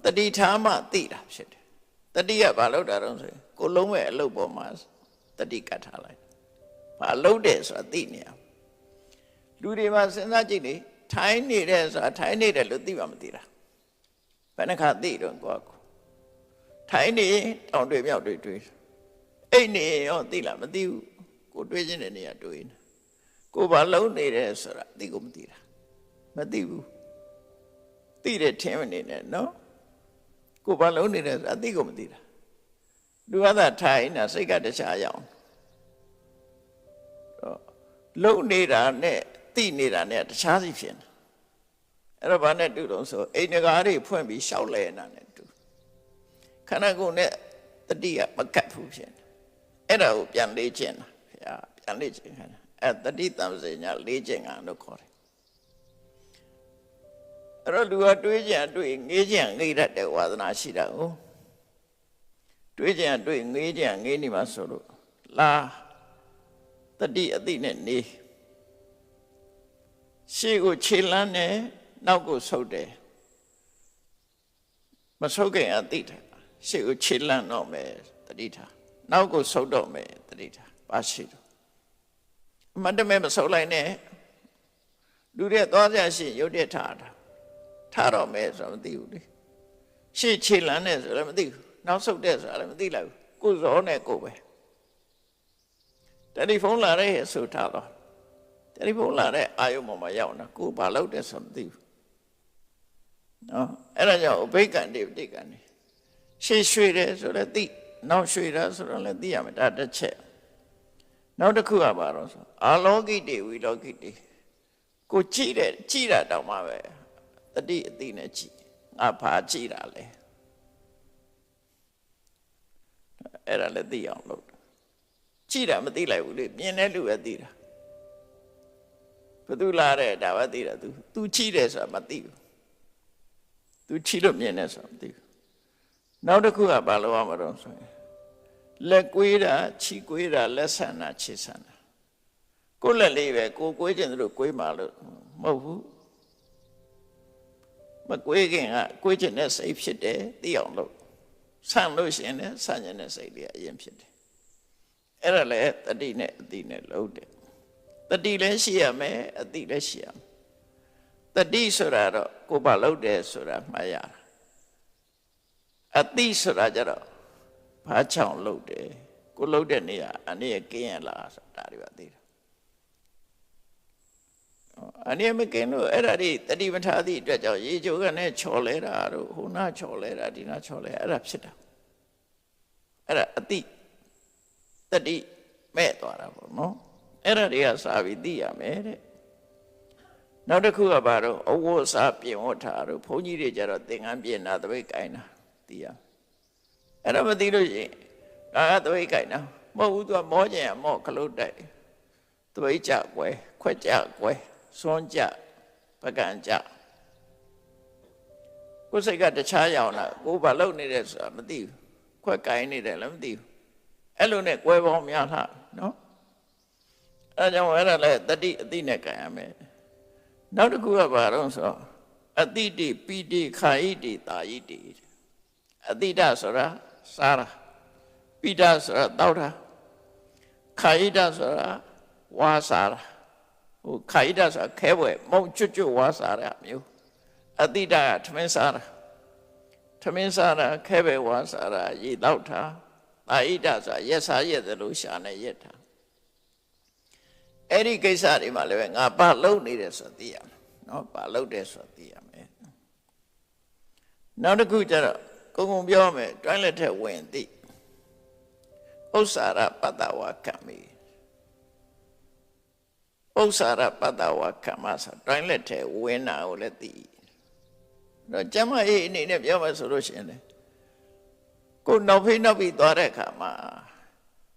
တတိထားမှသိတာဖြစ်တယ်တတိကဘာလို့တာတော့ဆိုကိုလုံးမဲ့အလုပ်ပေါ်မှာတတိကတ်ထားလိုက်ဘာလို့တယ်ဆိုတာသိနေရလူတွေမှာစဉ်းစားကြည့်လေထိုင်းနေတယ်ဆိုတာထိုင်းနေတယ်လို့သိမှမသိတာဘယ်နှခါသိတော့ကိုကထိုင်းနေတောင်တွေမြောက်တွေတွေးအိတ်နေရောသိလားမသိဘူးကိုတွေးခြင်းတဲ့နေရာတွေးနေကိုဘာလုံးနေတယ်ဆိုတာသိကိုမသိတာမသိဘူးသိတယ်ထင်မနေနဲ့နော်ကိုဘာလုံးနေတယ်ဆိုတာသိကိုမသိတာလူကသာထိုင်နေတာစိတ်ကတခြားရောက်လုံးနေတာနဲ့သိနေတာနဲ့တခြားစီဖြစ်နေအဲ့တော့ဘာနဲ့တူတော့ဆိုအိမ်ငကားတွေဖွင့်ပြီးရှောက်လဲနေတာနဲ့တူခန္ဓာကိုယ်နဲ့တတိကမကတ်ဘူးဖြစ်နေအဲ့ဒါကိုပြန်လေ့ကျင့်တာခင်ဗျာပြန်လေ့ကျင့်ခိုင်းတာအဲ့တတိတမ္ပစေညာလေ့ကျင့်တာလို့ခေါ်တယ်အဲ့တော့လူကတွေးကြံတွေးငေးကြံငေးတတ်တဲ့ဝါသနာရှိတာကိုတွေးကြံတွေးငေးကြံငေးနေမှာဆိုလို့လာတတိအတိနဲ့နေရှေ့ကိုခြေလန်းနဲ့နောက်ကိုဆုပ်တယ်မဆုပ်ခင်အတိထားရှေ့ကိုခြေလန်းတော့မယ်တတိထားနောက်ကိုဆုပ်တော့မယ်တတိထားပါရှိတော့အမှန်တမဲ့မဆုပ်လိုက်နဲ့လူတွေသွားကြရှိရုပ်တရက်ထားတော့မယ်ဆိုတော့မသိဘူးလေရှေ့ခြေလန်းနဲ့ဆိုလည်းမသိဘူးနောက်ဆုပ်တဲ့ဆိုလည်းမသိလိုက်ဘူးကိုယ်စောနဲ့ကိုယ်ပဲတယ်လီဖုန်းလာတဲ့ဆိုထားတော့တယ်လီဖုန်းလာတဲ့အာယုံပေါ်မှာရောက်နေကိုဘာလုပ်တယ်ဆိုမသိဘူးနော်အဲ့ဒါကြောင့်အဘိက္ခန္တိပဋိက္ခန္တိရှေ့ရွှေ့တယ်ဆိုလည်းသိနောက်ရွှေ့တာဆိုတော့လည်းသိရမယ်ဒါတစ်ချက်နောက်တစ်ခုကဘာလို့ဆိုအာလောကိတေဝိလောကိတေကိုကြည့်တာတောင်မှပဲတတိအသိနဲ့ကြည့်ငါဘာကြည့်တာလဲအဲ့ဒါလည်းသိအောင်လုပ်ကြည့်တာမသိလိုက်ဘူးလေမြင်တဲ့လူပဲသိတာဘသူလာတဲ့ဒါပဲသိတာ तू ကြည့်တယ်ဆိုတာမသိဘူး तू ကြည့်လို့မြင်တယ်ဆိုတာမသိဘူးနောက်တစ်ခုကဘာလို့ရမှာတော့ဆိုရင်လက်ကွေးတာခြိကွေးတာလက်ဆန်တာခြေဆန်တာကိုယ်လက်လေးပဲကိုကွေးခြင်းတို့ကွေးမှာလို့မဟုတ်ဘူးမကွေးခင်ကကွေးခြင်းနဲ့စိတ်ဖြစ်တယ်သိအောင်လို့ဆန်လို့ရှိရင်လည်းဆန်ခြင်းနဲ့စိတ်လေးအရင်ဖြစ်တယ်အဲ့ဒါလည်းတတိနဲ့အတိနဲ့လုံးတယ်တတိလည်းရှိရမယ်အတိလည်းရှိရမယ်တတိဆိုတာတော့ကိုယ်ဘာလုပ်တယ်ဆိုတာမှတ်ရတာအတိဆိုတာကြတော့ဘာချောင်လုပ်တယ်ကိုလုပ်တဲ့နေရာအနေနဲ့ကင်းရလားဆိုတာတွေပါသိတာအနေနဲ့မကင်းလို့အဲ့ဒါတွေတတိမထားသည့်အတွက်ကြောင့်ရေချိုးကနေချော်လဲတာတို့ဟိုနာချော်လဲတာဒီနာချော်လဲအဲ့ဒါဖြစ်တာအဲ့ဒါအတိတတိမဲ့သွားတာပေါ့နော်အဲ့ဒါတွေကစာပြီးသိရမယ်တဲ့နောက်တစ်ခုကဘာတော့အဝတ်အစားပြင်ဝတ်ထားတို့ဘုန်းကြီးတွေကြတော့သင်္ကန်းပြင်တာတပိတ်ကိုင်းတာသိရအဲ့ဒါမသိလို့ရှိရင်ဒါကတပိတ်ကိုင်းတာမဟုတ်ဘူးသူကမောကျင်ရမော့ခလုတ်တိုက်တပိတ်ကြကွယ်ခွက်ကြကွယ်စွန်းကြပကံကြကိုယ်စိတ်ကတခြားရောက်လာကိုယ်ဘာလုပ်နေတယ်ဆိုတာမသိဘူးခွက်ကိုင်းနေတယ်လည်းမသိဘူးအဲ့လိုနဲ့ကွယ်ပေါင်းများထားနော်အဲ့ကြောင့်အဲ့ဒါလည်းတတိအတိနဲ့ကြံရမယ်နောက်တစ်ခုကဘာတော့ဆိုအတိတိပိတိခာဣတိတာဣတိအတိတဆိုတာစားတာပိတဆိုတာတောက်တာခာဣတဆိုတာဝါစားတာဟိုခာဣတဆိုတာခဲပွဲမုံကျွတ်ဝါစားတာမျိုးအတိတကထမင်းစားတာထမင်းစားတာခဲပွဲဝါစားတာရေတောက်တာတာဣတဆိုတာရက်စားရက်တယ်လို့ရှာနေရက်တာအဲ့ဒီကိစ္စတွေမှာလည်းငါဘာလုပ်နေတယ်ဆိုသိရမယ်နော်ဘာလုပ်တယ်ဆိုသိရမယ်နောက်တစ်ခုကျတော့ကုံပြောမယ်တွိုင်းလက်ထက်ဝင်သိဥစ္စာရပတ္တဝကံမိဥစ္စာရပတ္တဝကံမဆိုတွိုင်းလက်ထက်ဝင်တာကိုလည်းသိတော့ကျမအေးအနေနဲ့ပြောမယ်ဆိုလို့ရှိရင်လေကိုနောက်ဖိနောက်ပြီးသွားတဲ့အခါမှာ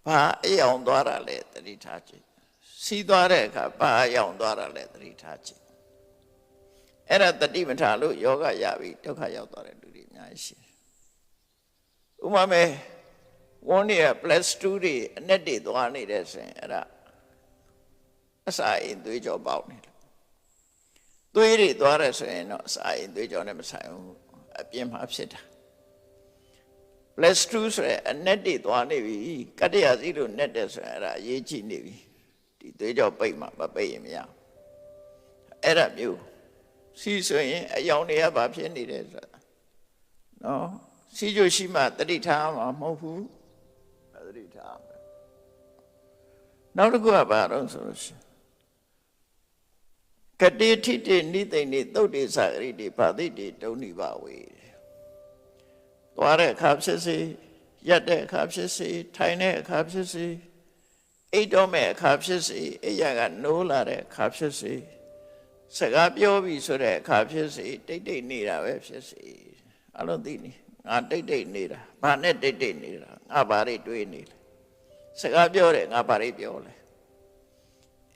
ဘာအိမ်အောင်သွားတာလဲတတိထားကြည့် စီးသွားတဲ့အခါဘာရောက်သွားတာလဲသတိထားကြည့်အဲ့ဒါတတိမထားလို့ယောဂရပြီဒုက္ခရောက်သွားတဲ့လူတွေအများကြီးရှိတယ်ဥပမာဝန်းနေရ +2 တွေအနဲ့တွေသွားနေတဲ့ဆိုရင်အဲ့ဒါအစာအိမ်သွေးကြောပေါက်နေတယ်သွေးတွေသွားတယ်ဆိုရင်တော့အစာအိမ်သွေးကြောနဲ့မဆိုင်ဘူးအပြင်မှာဖြစ်တာ+2 ဆိုရင်အနဲ့တွေသွားနေပြီကတ္တရာစီလို့နဲ့တယ်ဆိုရင်အဲ့ဒါအရေးကြီးနေပြီဒီသွေးကြောပိတ်မှာမပိတ်ရင်မရအဲ့ဒါမျိုးစီဆိုရင်အယောင်တွေကဘာဖြစ်နေတယ်ဆိုတာနော်စီကြိုရှိမှတတိထားမှာမဟုတ်ဘူးတတိထားမယ်နောက်တစ်ခုကဘာတော့ဆိုလို့ရှိရင်ကတိထိတိနိသိဏိသုတ်တိသဂရိတိဘာတိတိတုံနိဘဝေသွားတဲ့အခါဖြစ်စေရက်တဲ့အခါဖြစ်စေထိုင်တဲ့အခါဖြစ်စေအိတ်တော်မဲ့အခါဖြစ်စေအိယာကနိုးလာတဲ့အခါဖြစ်စေစကားပြောပြီဆိုတဲ့အခါဖြစ်စေတိတ်တိတ်နေတာပဲဖြစ်စေအလုံးသိနေငါတိတ်တိတ်နေတာဘာနဲ့တိတ်တိတ်နေတာငါဘာတွေတွေးနေလဲစကားပြောတယ်ငါဘာတွေပြောလဲ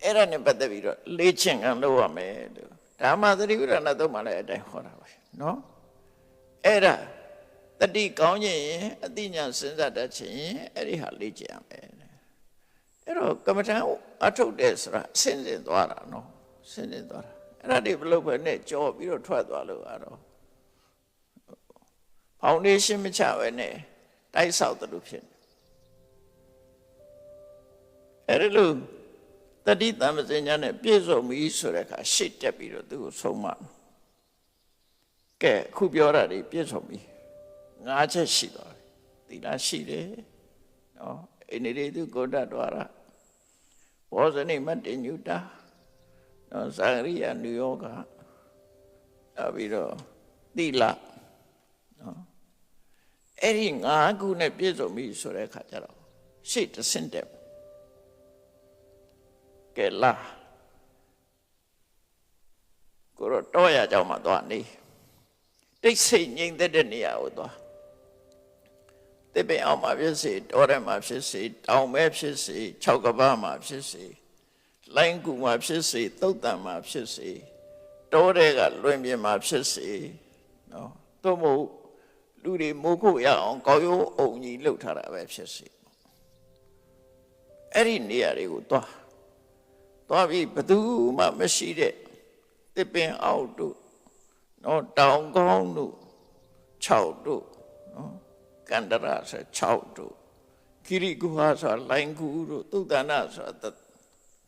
အဲ့ဒါနဲ့ပတ်သက်ပြီးတော့လေ့ကျင့်ခံလုပ်ရမယ်လို့ဓမ္မသတိပဋ္ဌာန်သုံးမှာလည်းအတိုင်းဟောတာပဲနော်အဲ့ဒါတတိကောင်းခြင်းရင်အတိညာစဉ်းစားတတ်ခြင်းအဲ့ဒီဟာလေ့ကျင့်ရမယ်အဲ့တော့ကမ္မထံအထုတ်တယ်ဆိုတာဆင်းဆင်းသွားတာနော်ဆင်းဆင်းသွားတာအဲ့ဒါတွေဘလို့ပဲနဲ့ကြောပြီးတော့ထွက်သွားလို့ကတော့ဖောင်ဒေးရှင်းမချပဲနဲ့တိုက်ဆောက်တယ်လို့ဖြစ်နေအဲ့ဒီလိုတတိတမ္ပစဉ္ညာနဲ့ပြည့်စုံပြီဆိုတဲ့အခါရှေ့တက်ပြီးတော့သူ့ကိုဆုံးမကဲခုပြောတာတွေပြည့်စုံပြီ၅ချက်ရှိသွားပြီသီလရှိတယ်နော်အိနေရိသူကိုတတ်တော်ရဘောဇနိမတ္တညုတာနော်သဂရိယနုယောဂနောက်ပြီးတော့သီလနော်အဲ့ဒီ၅ခုနဲ့ပြည့်စုံပြီဆိုတဲ့အခါကျတော့ရှေ့တဆင့်တက်ကဲလာကိုတော့ရကြောင်မှသွားနေတိတ်ဆိတ်ငြိမ်သက်တဲ့နေရာကိုသွားတပင်အောင်မှာဖြစ်စေတောထဲမှာဖြစ်စေတောင်ပဲဖြစ်စေ၆ကပ္ပမှာဖြစ်စေလိုင်းကူမှာဖြစ်စေသုတ်တံမှာဖြစ်စေတောထဲကလွင်ပြင်မှာဖြစ်စေနော်သို့မဟုတ်လူတွေမိုးခုတ်ရအောင်ကောက်ရိုးအုံကြီးလှုပ်ထားတာပဲဖြစ်စေအဲ့ဒီနေရာတွေကိုသွားပြီးဘသူမှမရှိတဲ့တပင်အောက်တို့နော်တောင်ကောင်းတို့6တို့နော်ကန္တရဆို6တို့ကိရိကုဟာဆိုလိုင်းကူတို့သုတ္တနာဆို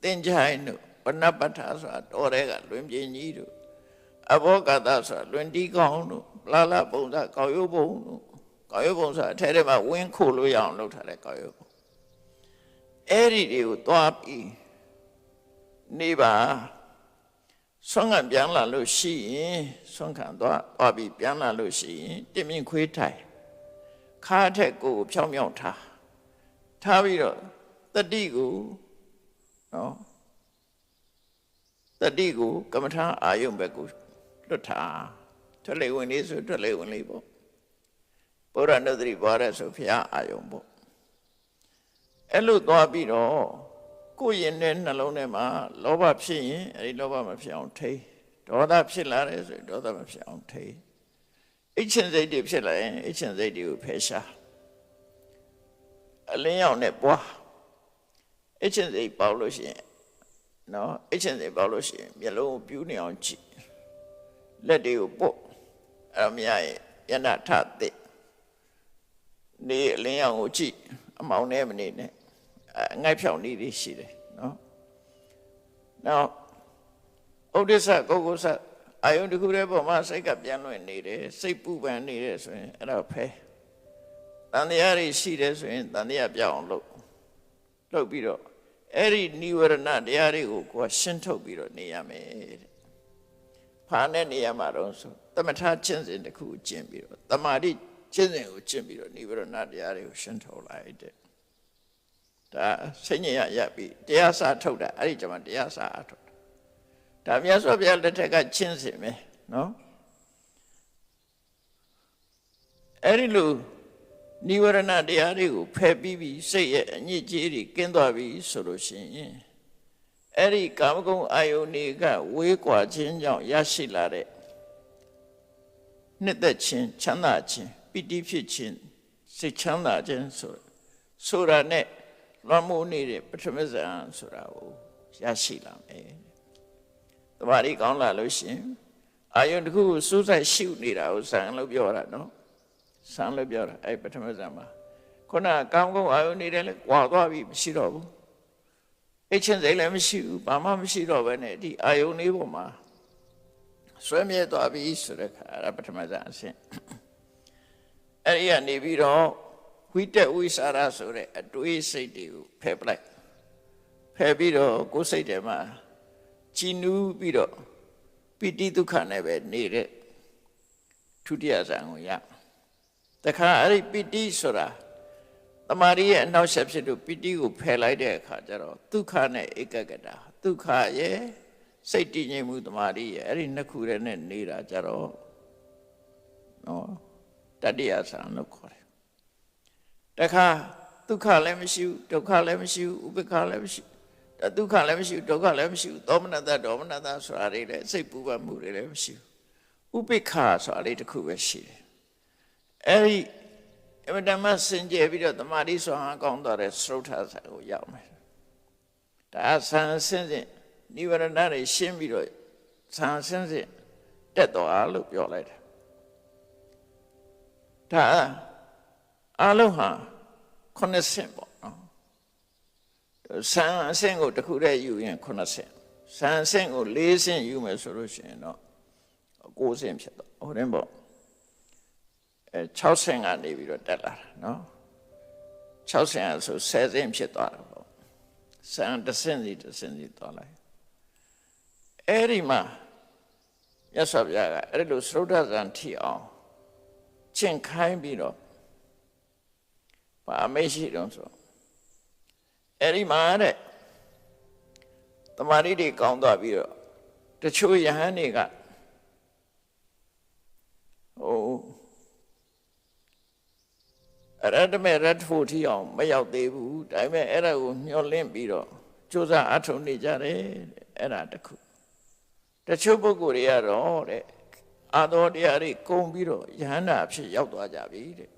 တင်ချိုင်းတို့ပဏပတ္ထဆိုတော်ရဲကလွင်ပြင်းကြီးတို့အဘောဂတဆိုလွင်တီးကောင်းတို့လာလပုံစကောက်ရုပ်ပုံတို့ကောက်ရုပ်ပုံဆိုအထဲထဲမှာဝင်းခိုလို့ရအောင်လုပ်ထားတဲ့ကောက်ရုပ်ပုံအဲ့ဒီတွေကိုသွားပြီးနေပါဆွမ်းခံပြန်လာလို့ရှိရင်ဆွမ်းခံသွားပြီးပြန်လာလို့ရှိရင်တမြင့်ခွေးထိုင်ခါထက်ကိုဖြောင်းဖြောင်းထားပြီးတော့တတိကိုနော်တတိကိုကမ္မထာအာယုံဘက်ကိုလွတ်ထားထွက်လေဝင်လေးဆိုထွက်လေဝင်လေးပေါ့ဘုရားနုဒ္ဓရိဘွားရဆိုဖျားအာယုံပေါ့အဲ့လိုသွားပြီးတော့ကိုယ်ရင်တဲ့နှလုံးထဲမှာလောဘဖြစ်ရင်အဲဒီလောဘမဖြစ်အောင်ထိန်းဒေါသဖြစ်လာတယ်ဆိုရင်ဒေါသမဖြစ်အောင်ထိန်းအိတ်ချင်စိတ်တွေဖြစ်လာရင်အိတ်ချင်စိတ်တွေကိုဖယ်ရှားအလင်းရောင်နဲ့ပွားအိတ်ချင်စိတ်ပေါလို့ရှိရင်နော်အိတ်ချင်စိတ်ပေါလို့ရှိရင်မျက်လုံးကိုပြူးနေအောင်ကြည့်လက်တွေကိုပုတ်အဲ့မရရင်မျက်နှာထတဲ့နေအလင်းရောင်ကိုကြည့်အမောင်နဲ့မနေနဲ့ငိုက်ဖြောင်းနေတွေရှိတယ်နော်နောက်ဥဒိစ္စကိုကုသအာယုန်တစ်ခုတည်းပေါ်မှာစိတ်ကပြန်လွင့်နေတယ်စိတ်ပူပန်နေတယ်ဆိုရင်အဲ့ဒါဖဲတန်တရားတွေရှိတယ်ဆိုရင်တန်တရားပြောင်းအောင်လုပ်ပြီးတော့အဲ့ဒီနိဝရဏတရားတွေကိုကိုယ်ရှင်းထုတ်ပြီးတော့နေရမယ်တဲ့ဖာနဲ့နေရမှာတော့ဆိုသမထကျင့်စဉ်တစ်ခုကျင့်ပြီးတော့တမာတိကျင့်စဉ်ကိုကျင့်ပြီးတော့နိဝရဏတရားတွေကိုရှင်းထုတ်လိုက်တဲ့ဒါစိတ်ညစ်ရပြီတရားစာထုတ်တာအဲ့ဒီကျမှတရားစာအထုတ်ဒါမြတ်စွာဘုရားလက်ထက်ကကျင့်စဉ်ပဲနော်အဲ့ဒီလိုနိဝရဏတရားတွေကိုဖယ်ပြီးစိတ်ရဲ့အညစ်အကြေးတွေကင်းသွားပြီဆိုလို့ရှိရင် အဲ့ဒီကာမဂုဏ်အာယုန်တွေကဝေးကွာခြင်းကြောင့်ရရှိလာတဲ့နှစ်သက်ခြင်းချမ်းသာခြင်းပိဋိဖြစ်ခြင်းစိတ်ချမ်းသာခြင်းဆိုတာနဲ့လွှမ်းမိုးနေတဲ့ပထမဇန်ဆိုတာကိုရရှိလာမယ်။တမာရီကောင်းလာလို့ရှင်အာယုန်တစ်ခုကိုစူးစိုက်ရှုနေတာကိုဇန်လို့ပြောတာနော်။ဇန်လို့ပြောတာအဲ့ပထမဇန်မှာခုနကောင်းကောင်းအာယုန်နေတယ်လေကွာသွားပြီမရှိတော့ဘူး။အိတ်ချင်းစိတ်လည်းမရှိဘူးဘာမှမရှိတော့ဘဲနဲ့ဒီအာယုန်လေးပေါ်မှာဆွဲမြဲသွားပြီဆိုတဲ့ခါအဲ့ပထမဇန်အဆင့်အဲ့ဒီကနေပြီးတော့ဝိတက်ဝိစာရဆိုတဲ့အတွေးစိတ်တွေကိုဖယ်ပလိုက်ဖယ်ပြီးတော့ကိုယ်စိတ်ထဲမှာကြည်နူးပြီးတော့ပိဋိဒုက္ခနဲ့ပဲနေတဲ့ဒုတိယဇန်ကိုရတခါအဲ့ဒီပိဋိဆိုတာတမာရီရဲ့အနောက်ဆက်ဖြစ်လို့ပိဋိကိုဖယ်လိုက်တဲ့အခါကျတော့ဒုက္ခနဲ့ဧကဂတဒုက္ခရဲ့စိတ်တည်ငြိမ်မှုတမာရီရဲ့အဲ့ဒီနှစ်ခုနဲ့နေတာကြတော့နော်တတိယဇန်လို့ခေါ်တယ်တခါဒုက္ခလည်းမရှိဘူးဒုက္ခလည်းမရှိဘူးဥပေက္ခလည်းမရှိဘူးဒုက္ခလည်းမရှိဘူးဒုက္ခလည်းမရှိဘူးသောမနတဒေါမနတဆိုတာတွေလည်းစိတ်ပူပန်မှုတွေလည်းမရှိဘူးဥပေက္ခဆိုတာလေးတစ်ခုပဲရှိတယ်အဲ့ဒီအမတမစင်ကြယ်ပြီးတော့တမာတိဆွမ်းအားကောင်းသွားတဲ့သရုတ်ထဆာကိုရောက်မယ်ဒါဆန်းစင်းစင်နိဝရဏတွေရှင်းပြီးတော့ဆန်းစင်းစင်တက်သွားလို့ပြောလိုက်တယ်ဒါအလုံးဟာ9ဆင့်ပေါ့နော်ဆန်းအဆင့်ကိုတစ်ခုတည်းယူရင်9ဆင့်ဆန်းအဆင့်ကို4ဆင့်ယူမယ်ဆိုလို့ရှိရင်တော့9ဆင့်ဖြစ်တော့ဟုတ်တယ်ပေါ့6ဆင့်ကနေပြီးတော့တက်လာတာနော်6ဆင့်ဆို10ဆင့်ဖြစ်သွားတာပေါ့ဆန်းတစ်ဆင့်စီသွားလိုက်အဲ့ဒီမှာမြတ်စွာဘုရားကအဲ့လိုသရုတ်ထဇန်ထီအောင်ကျင့်ခိုင်းပြီးတော့ဘာမေ့ရှိတော့ဆိုအဲ့ဒီမှာတဲ့တမာရီတွေကောင်းသွားပြီးတော့တချို့ယဟန်တွေကရတ္တမေရတ္ဖို့ထီအောင်မရောက်သေးဘူးဒါပေမဲ့အဲ့ဒါကိုမျှော်လင့်ပြီးတော့ကြိုးစားအထောက်နေကြတယ်အဲ့ဒါတခုတချို့ပုဂ္ဂိုလ်တွေကတော့တဲ့အာသောတရားတွေကုန်ပြီးတော့ယဟန္တာအဖြစ်ရောက်သွားကြပြီတဲ့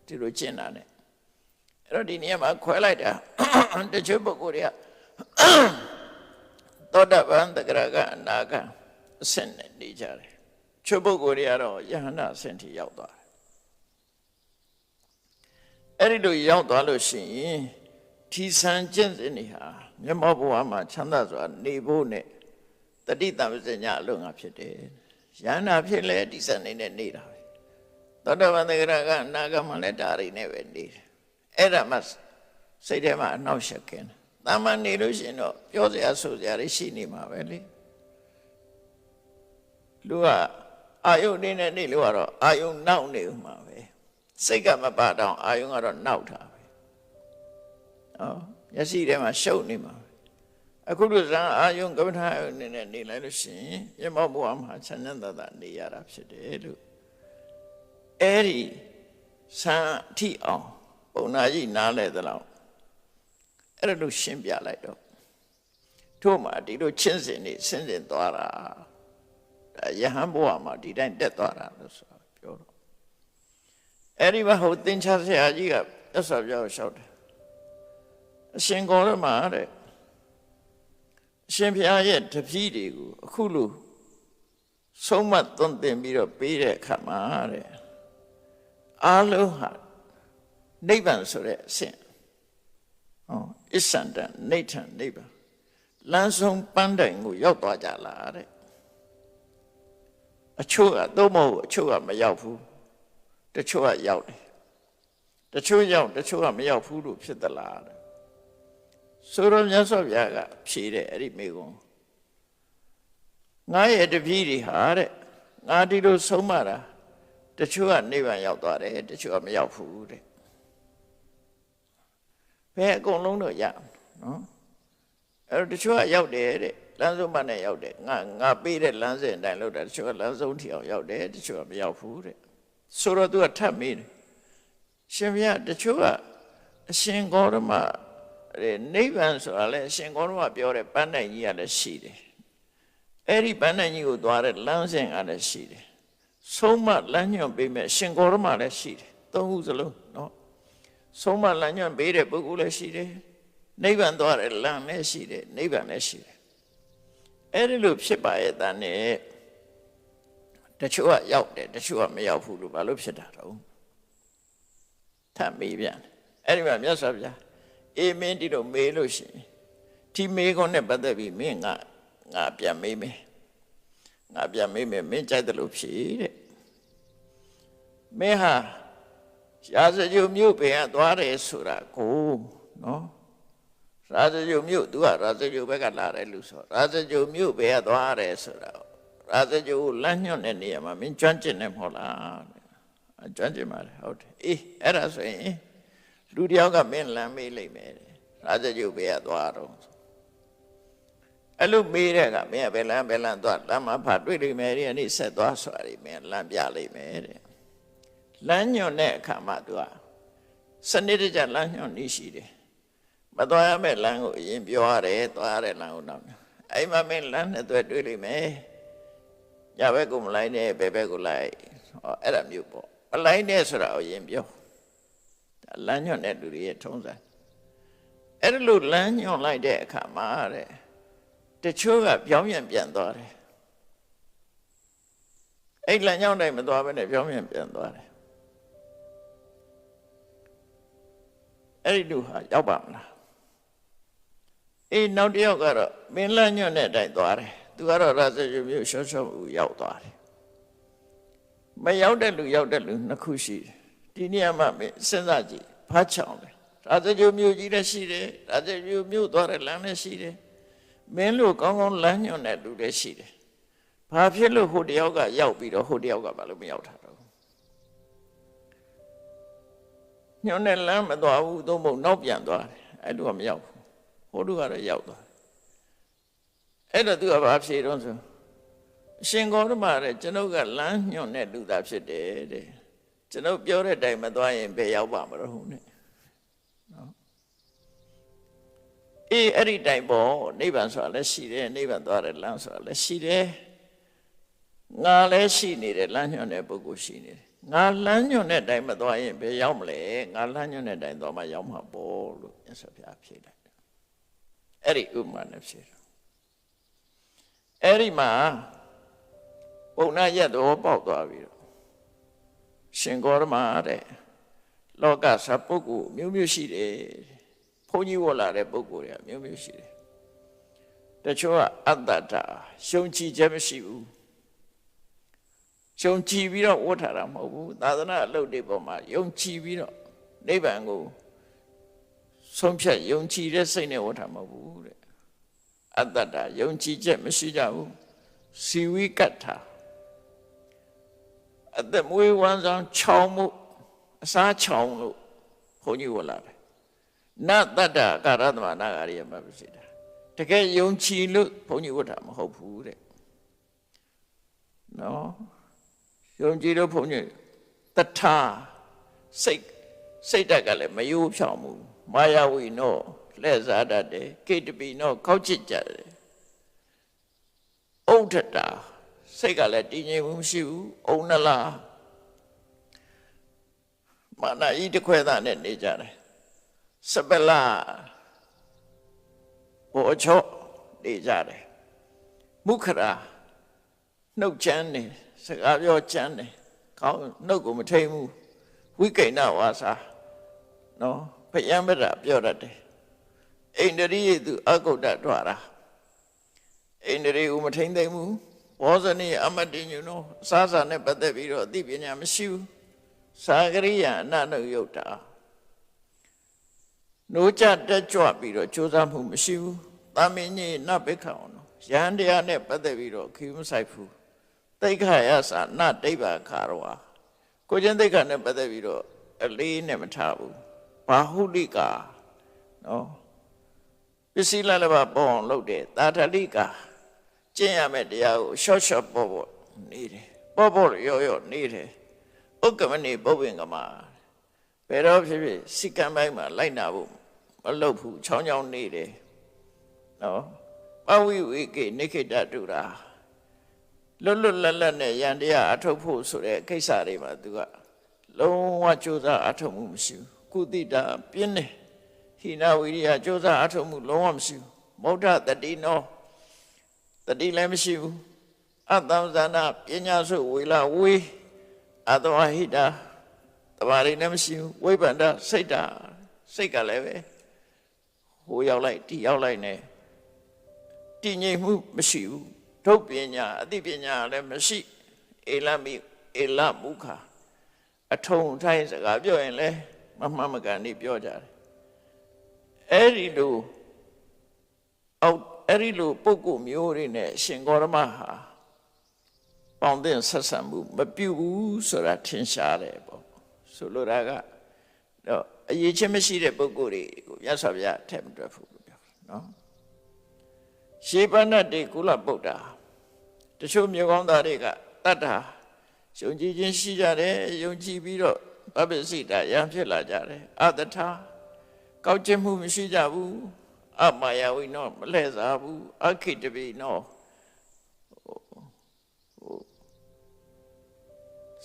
ဒီလိုကျင့်တာနဲ့အဲ့တော့ဒီနေရာမှာခွဲလိုက်တာတချို့ပုဂ္ဂိုလ်တွေကသောတပန်တဂရကအနာကအဆင့်နဲ့နေကြတယ်ချို့ပုဂ္ဂိုလ်တွေကတော့ယဟန္တာအဆင့်ထိရောက်သွားတယ်အဲ့ဒီလိုရောက်သွားလို့ရှိရင်ထီဆန်ကျင့်စဉ်တွေဟာမျက်မှောက်ဘဝမှာချမ်းသာစွာနေဖို့နဲ့တတိတံပစညာအလုံးငါဖြစ်တယ်ယန္တာဖြစ်လဲဒီစံနေနဲ့နေတာပဲသောတာပန်တဂရကအနာဂတ်မှာလည်းဒါရီနဲ့ပဲနေတယ်အဲ့ဒါမှစိတ်ထဲမှာအနှောက်အယှက်ကင်းတယ်တာမန်နေလို့ရှိရင်တော့ပြောစရာဆိုစရာတွေရှိနေမှာပဲလေလူကအာယုန်နဲ့နေလို့ကတော့အာယုန်နောက်နေဦးမှာပဲစိတ်ကမပါတော့အာယုန်ကတော့နောက်တာပဲမျက်စိထဲမှာရှုပ်နေမှာအခုလိုဇာအာယုံကမ္မထာအာယုံနဲ့နေလိုက်လို့ရှိရင်မျက်မှောက်ဘဝမှာချမ်းသာသာနေရတာဖြစ်တယ်လို့အဲ့ဒီဆန်းအထိအောင်ပုံနာကြီးနားလဲသလောက်အဲ့ဒါလို့ရှင်းပြလိုက်တော့ထို့မှာဒီလိုချင်းစင်နေဆင်းစင်သွားတာဒါယဟန်ဘဝမှာဒီတိုင်းတက်သွားတာလို့ဆိုပြောတော့အဲ့ဒီမှာဟိုသင်္ချာဆရာကြီးကသက်စွာပြောလျှောက်တယ်အရှင်ကောရမတဲ့အရှင်ဘုရားရဲ့တပည့်တွေကိုအခုလိုဆုံးမသွန်သင်ပြီးတော့ပေးတဲ့အခါမှာတဲ့အားလုံးဟာနိဗ္ဗာန်ဆိုတဲ့အဆင့်အစ္ဆန္ဒနိဋ္ဌံနိဗ္ဗာန်လမ်းဆုံးပန်းတိုင်ကိုရောက်သွားကြလားတဲ့အချို့ကတော့မဟုတ်အချို့ကမရောက်ဘူးတချို့ကရောက်တယ်တချို့ရောက်တချို့ကမရောက်ဘူးလို့ဖြစ်သလားတဲ့ဆိုတော့မြတ်စွာဘုရားကဖြေတဲ့အဲ့ဒီမိကုံငါရဲ့တပည့်တွေဟာတဲ့ငါဒီလိုဆုံးမတာတချို့ကနိဗ္ဗာန်ရောက်သွားတယ်တချို့ကမရောက်ဘူးတဲ့ဘယ်အကုန်လုံးတော့ရနော်အဲ့တော့တချို့ကရောက်တယ်တဲ့လမ်းဆုံးမနဲ့ရောက်တယ်ငါပေးတဲ့လမ်းစဉ်အတိုင်းလုပ်တာတချို့ကလမ်းဆုံးထီအောင်ရောက်တယ်တချို့ကမရောက်ဘူးတဲ့ဆိုတော့သူကထပ်မေးတယ်ရှင်ဘုရားတချို့ကအရှင်ဂေါရမ နိဗ္ဗာန်ဆိုတာလေရှင်ကောတော်ကပြောတဲ့ပန်းတိုင်ကြီးကလည်းရှိတယ်အဲ့ဒီပန်းတိုင်ကြီးကိုသွားတဲ့လမ်းစဉ်ကလည်းရှိတယ်ဆုံးမလမ်းညွှန်ပေးမဲ့ရှင်ကောတော်မှလည်းရှိတယ်သုံးခုစလုံးနော်ဆုံးမလမ်းညွှန်ပေးတဲ့ပုဂ္ဂိုလ်လည်းရှိတယ်နိဗ္ဗာန်သွားတဲ့လမ်းလည်းရှိတယ်နိဗ္ဗာန်လည်းရှိတယ်အဲ့ဒီလိုဖြစ်ပါရဲ့တန်နဲ့တချို့ကရောက်တယ်တချို့ကမရောက်ဘူးလို့ဘာလို့ဖြစ်တာတော့ထပ်မေးပြန်အဲ့ဒီမှာမြတ်စွာဘုရားအေးမင်းဒီလိုမေးလို့ရှိရင်ဒီမေးခွန်းနဲ့ပတ်သက်ပြီးမင်းငါပြန်မေးမယ်ငါပြန်မေးမယ်မင်းကြိုက်တယ်လို့ဖြေတဲ့မင်းဟာရာဇဂိုမြို့ပင်ကသွားတယ်ဆိုတာကိုနော်ရာဇဂိုမြို့ तू ကရာဇဂိုဘက်ကလာတယ်လို့ဆိုရာဇဂိုမြို့ပင်ကသွားတယ်ဆိုတာရာဇဂိုလမ်းညွှန်တဲ့နေရာမှာမင်းကျွမ်းကျင်တယ်မဟုတ်လားကျွမ်းကျင်ပါတယ်ဟုတ်တယ်အေးအဲ့ဒါဆိုရင်လူတယောက်ကမင်းလမ်းမေးလိုက်မယ်ရာဇဂိုဘင်ကသွားတော့အဲ့လိုမေးတဲ့ကမင်းကဘယ်လမ်းသွားလမ်းမှာဖတ်တွေ့လိမ့်မယ်ဒီနေ့ဆက်သွားဆိုတာဒီမင်းလမ်းပြလိမ့်မယ်တဲ့လမ်းညွှန်တဲ့အခါမှာ तू ကစနစ်တကျလမ်းညွှန်နေရှိတယ်မသွားရမယ့်လမ်းကိုအရင်ပြောရတယ်သွားရတဲ့လမ်းကိုနောက်အဲ့မှာမင်းလမ်းနဲ့တွေ့လိမ့်မယ်ညဘက်ကိုမလိုက်နဲ့ဘယ်ဘက်ကိုလိုက်ဟောအဲ့ဒါမျိုးပေါ့မလိုက်နဲ့ဆိုတာကိုအရင်ပြောဒါလမ်းညွှန်တဲ့လူတွေရဲ့ထုံးစံအဲ့ဒါလို့လမ်းညွှန်လိုက်တဲ့အခါမှာတဲ့တချို့ကပြောင်းပြန်သွားတယ်အဲ့လမ်းညွှန်တိုင်းမသွားဘဲနဲ့ပြောင်းပြန်သွားတယ်အဲ့ဒီလူဟာရောက်ပါမလားအေးနောက်တစ်ယောက်ကတော့မင်းလမ်းညွှန်တဲ့အတိုင်းသွားတယ်သူကတော့ရာဇဂိုမြို့ရှော့ရောက်သွားတယ်မရောက်တဲ့လူရောက်တဲ့လူနှစ်ခုရှိတယ်ဒီနေရာမှာမင်းစဉ်းစားကြည့်ဘာချောင်းလဲရာဇဂိုမြို့ကြီးလည်းရှိတယ်ရာဇဂိုမြို့သွားတဲ့လမ်းလည်းရှိတယ်မင်းလို့ကောင်းကောင်းလမ်းညွှန်တဲ့လူလည်းရှိတယ်ဘာဖြစ်လို့ဟိုတယောက်ကရောက်ပြီးတော့ဟိုတယောက်ကဘာလို့မရောက်တာတော့ညွှန်တဲ့လမ်းမသွားဘူးသို့မဟုတ်နောက်ပြန်သွားတယ်အဲ့လိုကမရောက်ဘူးဟိုလူကတော့ရောက်သွားတယ်အဲ့တော့သူကဘာဖြေတော့ဆိုအရှင်ဂေါတမတဲ့ကျွန်ုပ်ကလမ်းညွှန်တဲ့လူသားဖြစ်တယ်တဲ့ကျွန်ုပ်ပြောတဲ့အတိုင်းမသွားရင်ဘယ်ရောက်ပါမလို့နဲ့နော်အေးအဲ့ဒီတိုင်ပေါ့နိဗ္ဗာန်ဆိုတာလည်းရှိတယ်နိဗ္ဗာန်သွားတဲ့လမ်းဆိုတာလည်းရှိတယ်ငါလည်းရှိနေတယ်လမ်းညွှန်တဲ့ပုဂ္ဂိုလ်ရှိနေတယ်ငါလမ်းညွှန်တဲ့အတိုင်းမသွားရင်ဘယ်ရောက်မလဲငါလမ်းညွှန်တဲ့အတိုင်းသွားမှရောက်မှာပေါ့လို့မြတ်စွာဘုရားဖြေလိုက်တယ်အဲ့ဒီဥပမာနဲ့ဖြေတယ်အဲ့ဒီမှာပုံနာရက်တော့ပေါက်သွားပြီတော့ရှင်ဂေါတမတဲ့လောကစပုဂ္ဂိုလ်မျိုးမျိုးရှိတယ်ဘုန်းကြီးဝတ်လာတဲ့ပုဂ္ဂိုလ်တွေကမျိုးမျိုးရှိတယ်တချို့ကအတ္တတာရှုံချချက်မရှိဘူးယုံကြည်ပြီးတော့ဝတ်ထားတာမဟုတ်ဘူးသာသနာအလုပ်တွေပေါ်မှာယုံကြည်ပြီးတော့နိဗ္ဗာန်ကိုဆုံးဖြတ်ယုံကြည်တဲ့စိတ်နဲ့ဝတ်ထားမဟုတ်ဘူးတဲ့အတ္တတာယုံကြည်ချက်မရှိကြဘူးစီဝိကတ္ထာအသက်မွေးဝမ်းဆောင်ချောင်းမှုအစားချောင်းလို့ဘုန်းကြီးဝတ်လာတယ်နတ္တတာကာရသမနာဂရိယမပစိတာတကယ်ယုံကြည်လို့ဘုန်းကြီးဝတ်တာမဟုတ်ဘူးတဲ့နော်ယုံကြည်လို့ဘုန်းကြီးတထာစိတ်တက်ကလည်းမယိုးဖြောင်းဘူးမာယာဝီနောလှည့်စားတတ်တယ်ကေတပီနောခောက်ချစ်ကြတယ်ဥဒ္ဒတာစိတ်ကလည်းတည်ငြိမ်မှုမရှိဘူးအုံနလားမာနဤတခွဲသားနဲ့နေကြတယ်စပလာဘောချောနေကြတယ်မုခရာနှုတ်ချမ်းနေစကားပြောချမ်းတယ်ကောင်းနှုတ်ကိုမထိန်ဘူးဝိကိဏဝါစာနော်ဘယံမရပြောတတ်တယ်အိန္ဒြိယသူအကုဋ္ဌထွာတာအိန္ဒြိယကိုမထိန်သိမ့်ဘူးဘောဇနိအမတ္တိညုနောအစားစာနဲ့ပတ်သက်ပြီးတော့အသိပညာမရှိဘူးသာဂရိယအနနုယုတ်တာနိုးကြတက်ကြွပြီးတော့ကြိုးစားမှုမရှိဘူးသာမင်းကြီးနဘိခအောင်နော်ယန္တရားနဲ့ပတ်သက်ပြီးတော့ခီးမဆိုင်ဘူးသိက္ခာယသနဒိဗ္ဗခါရောကိုကျင့်သိက္ခာနဲ့ပတ်သက်ပြီးတော့အလေးနဲ့မထားဘူးဘာဟုလိကာနော်ပစ္စည်းလည်းပေါ့အောင်လုပ်တယ်သာထလိကာကျင့်ရမယ့်တရားကိုရှော့ရှော့ပေါ့နေတယ်ပေါ့ရောနေတယ်ဥက္ကမနေပုပ္ပင်ကမှာဘယ်တော့ဖြစ်ဖြစ်စိကံပိုင်းမှာလိုက်နာဖို့ မလုပ်ဘူးချောင်းချောင်းနေတယ်နော်ပဝိဝေကေနိခိတတုရာလွတ်လွတ်လပ်လပ်နဲ့ယန္တရားအထုတ်ဖို့ဆိုတဲ့ကိစ္စတွေမှာသူကလုံးဝကြိုးစားအထုတ်မှုမရှိဘူးကုသီတာပြင်းတယ်ဟိနဝိရိယကြိုးစားအထုတ်မှုလုံးဝမရှိဘူးမௌဒ္ဒတတိနောတတိလည်းမရှိဘူးအတ္တဇာနာပညာစုဝေလာဝေအတဝဟိတာတဘာတွေလည်းမရှိဘူးဝိပန္ဒစိတ်တာစိတ်ကလည်းပဲဟိုရောက်လိုက်ဒီရောက်လိုက်နဲ့တည်ငြိမ်မှုမရှိဘူးဒုပညာအသိပညာလည်းမရှိအေလမိအေလမုခအထုံထိုင်းစကားပြောရင်လည်းမမှန်မကန်နေပြောကြတယ်အဲ့ဒီလိုပုဂ္ဂိုလ်မျိုးတွေနဲ့ရှင်ဂေါရမဟာပေါင်းတဲ့ဆက်ဆံမှုမပြုဘူးဆိုတာထင်ရှားတယ်ပေါ့ဆိုလိုတာကတော့အရေးချင်းမရှိတဲ့ပုဂ္ဂိုလ်တွေကိုမြတ်စွာဘုရားထည့်မတွက်ဘူးလို့ပြောနော်ရှေးပဏ္ဏတေကုလဗုဒ္ဓတချို့မျိုးကောင်းသားတွေကတတ္တာယုံကြည်ခြင်းရှိကြတယ်ယုံကြည်ပြီးတော့ဗဗ္ဗစိတာရံဖြစ်လာကြတယ်အတ္ထာကောက်ကျင့်မှုမရှိကြဘူးအမာယဝိနောမလဲစားဘူးအခိတပိနော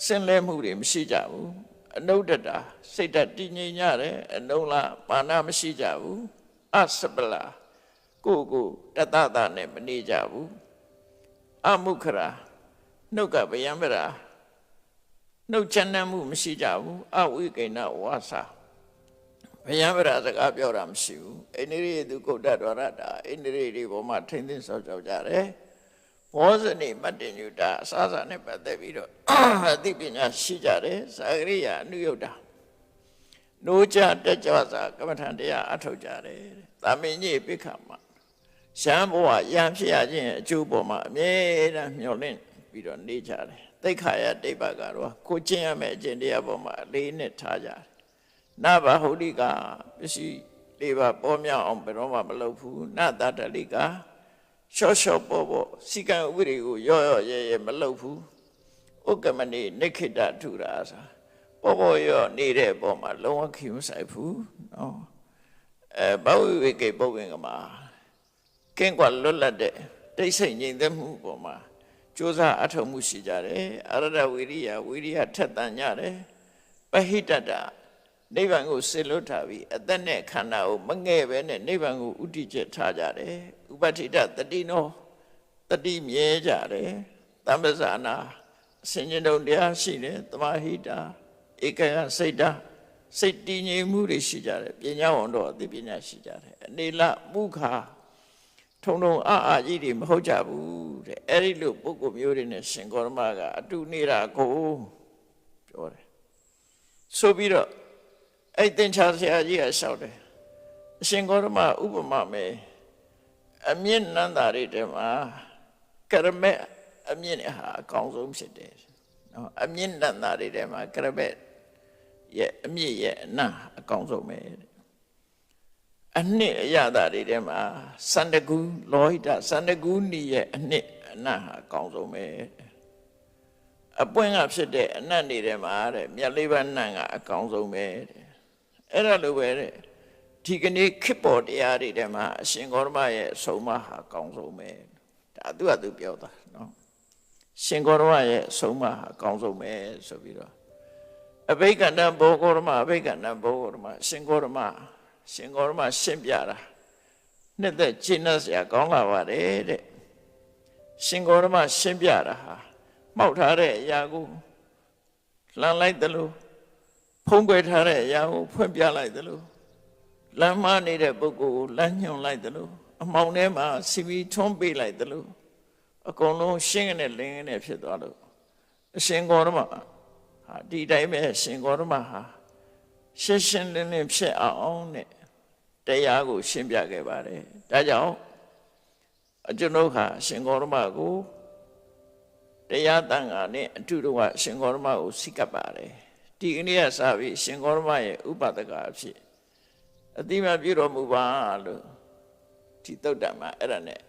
စင်လဲမှုတွေမရှိကြဘူးအနုဒ္ဒတာစိတ်ဓာတ်တည်ငြိမ်ကြတယ်အနုလမာနမရှိကြဘူးအစပလာကိုတတ္တနဲ့မနေကြဘူးအမုခရာနှုတ်ကဗယံပရာနှုတ်ချမ်းသာမှုမရှိကြဘူးအဝိကိဏဝါစာဗယံပရာစကားပြောတာမရှိဘူးအိန္ဒိရိသူကုဋ္ဌဒဝရတာအိန္ဒိရိတွေပေါ်မှာထိမ့်သိမ်းဆောက်ကြောက်ကြတယ်ဘောဇနိမတ္တညုတာအစားစားနဲ့ပတ်သက်ပြီးတော့အသိပညာရှိကြတယ်သာဂရိယာအနုယုတ်တာနိုးကြတက်ကြွစွာကမ္မထံတရားအထုတ်ကြတယ်သာမင်းကြီးပိခမရှမ်းဘဝရံဖြစ်ရခြင်းအကျိုးပေါ်မှာအမြဲတမ်းမျှော်လင့်ပြီးတော့နေကြတယ်သိက္ခာယတိပ္ပကတော့ကိုကျင့်ရမယ့်အကျင့်တရားပေါ်မှာအလေးနဲ့ထားကြတယ်နဘဟုလိကပစ္စည်းလေးပါပေါ်မြောက်အောင်ဘယ်တော့မှမလုပ်ဘူးနတတလိကရှော့ရှော့ပေါ်စီကံဥပဒေကိုရောရဲမလုပ်ဘူးဥက္ကမဏိနိခိတထုရာဆိုပေါ်ရောနေတဲ့ပေါ်မှာလုံးဝခိမဆိုင်ဘူးနော်ဘဝိဝေကေပုဗ္ဗင်ကမှာကင်းကွာလွတ်လပ်တဲ့တိတ်ဆိတ်ငြိမ်သက်မှုပေါ်မှာကြိုးစားအထောက်မှုရှိကြတယ်အရဒဝိရိယထက်သန်ကြတယ်ပဟိတတနိဗ္ဗာန်ကိုစေလွတ်ထားပြီးအသက်နဲ့ခန္ဓာကိုမငဲ့ပဲနဲ့နိဗ္ဗာန်ကိုဥတည်ချက်ထားကြတယ်ဥပဋိတတတိနောတတိမြဲကြတယ်သမ္ပဇာနာအစဉ်ကျင့်တော်တရားရှိတယ်သမာဟိတာဧကယစိတ်တာစိတ်တည်ငြိမ်မှုတွေရှိကြတယ်ပညာဝန်တော်အသိပညာရှိကြတယ်အနေလမုခာထုံအာကြီးတွေမဟုတ်ကြဘူးတဲ့အဲ့ဒီလိုပုဂ္ဂိုလ်မျိုးတွေနဲ့ရှင်ဂေါရမကအတူနေတာကိုပြောတယ်ဆိုပြီးတော့အဲ့သင်္ချာဆရာကြီးကလျှောက်တယ်အရှင်ဂေါရမဥပမာမယ်အမြင့်နန္တာတွေထဲမှာကရမေအမြင့်ဟာအကောင်းဆုံးဖြစ်တယ်နော်အမြင့်နန္တာတွေထဲမှာကရမေရဲ့အမြင့်ရဲ့အနတ်အကောင်းဆုံးပဲအနှစ်အရသာတွေထဲမှာစန္ဒကူလောဟိတစန္ဒကူနီရဲ့အနှစ်အနတ်ဟာအကောင်းဆုံးပဲအပွင့်ကဖြစ်တဲ့အနတ်တွေထဲမှာတဲ့မြတ်လေးပါးနတ်ကအကောင်းဆုံးပဲတဲ့အဲ့ဒါလိုပဲတဲ့ဒီကနေ့ခေတ်ပေါ်တရားတွေထဲမှာအရှင်ဂေါရမရဲ့အဆုံးအမဟာအကောင်းဆုံးပဲဒါသူကသူပြောတာနော်ရှင်ဂေါရမရဲ့အဆုံးအမဟာအကောင်းဆုံးပဲဆိုပြီးတော့အဘိက္ခဏဘောဂေါရမအဘိက္ခဏဘောဂေါရမရှင်ဂေါရမရှင်းပြတာနှစ်သက်ကျင့်စရာကောင်းလာပါတယ်တဲ့ရှင်ဂေါရမရှင်းပြတာဟာမှောက်ထားတဲ့အရာကိုလှန်လိုက်တယ်လို့ဖုံးကွယ်ထားတဲ့အရာကိုဖွင့်ပြလိုက်တယ်လို့လမ်းမနေတဲ့ပုဂ္ဂိုလ်ကိုလမ်းညွှန်လိုက်တယ်လို့အမောင်ထဲမှာစီဗီထွန်းပေးလိုက်တယ်လို့အကုန်လုံးရှင်းကနေလင်းကနေဖြစ်သွားလို့အရှင်ဂေါရမဟာဒီတိုင်းပဲရှင်ဂေါရမဟာရှင်းလင်းဖြစ်အောင်နဲ့တရားကိုရှင်းပြခဲ့ပါတယ်ဒါကြောင့်ကျွန်ုပ်ဟာရှင်ဂေါရမကိုတရားတန်ခါနဲ့အတူတူကရှင်ဂေါရမကိုစိတ်ကပ်ပါတယ်ဒီကနေ့ကစပြီးရှင်ဂေါရမရဲ့ဥပဒကအဖြစ်အတိမပြုတော်မူပါလို့ဒီသုတ်တံမှာအဲ့ဒါနဲ့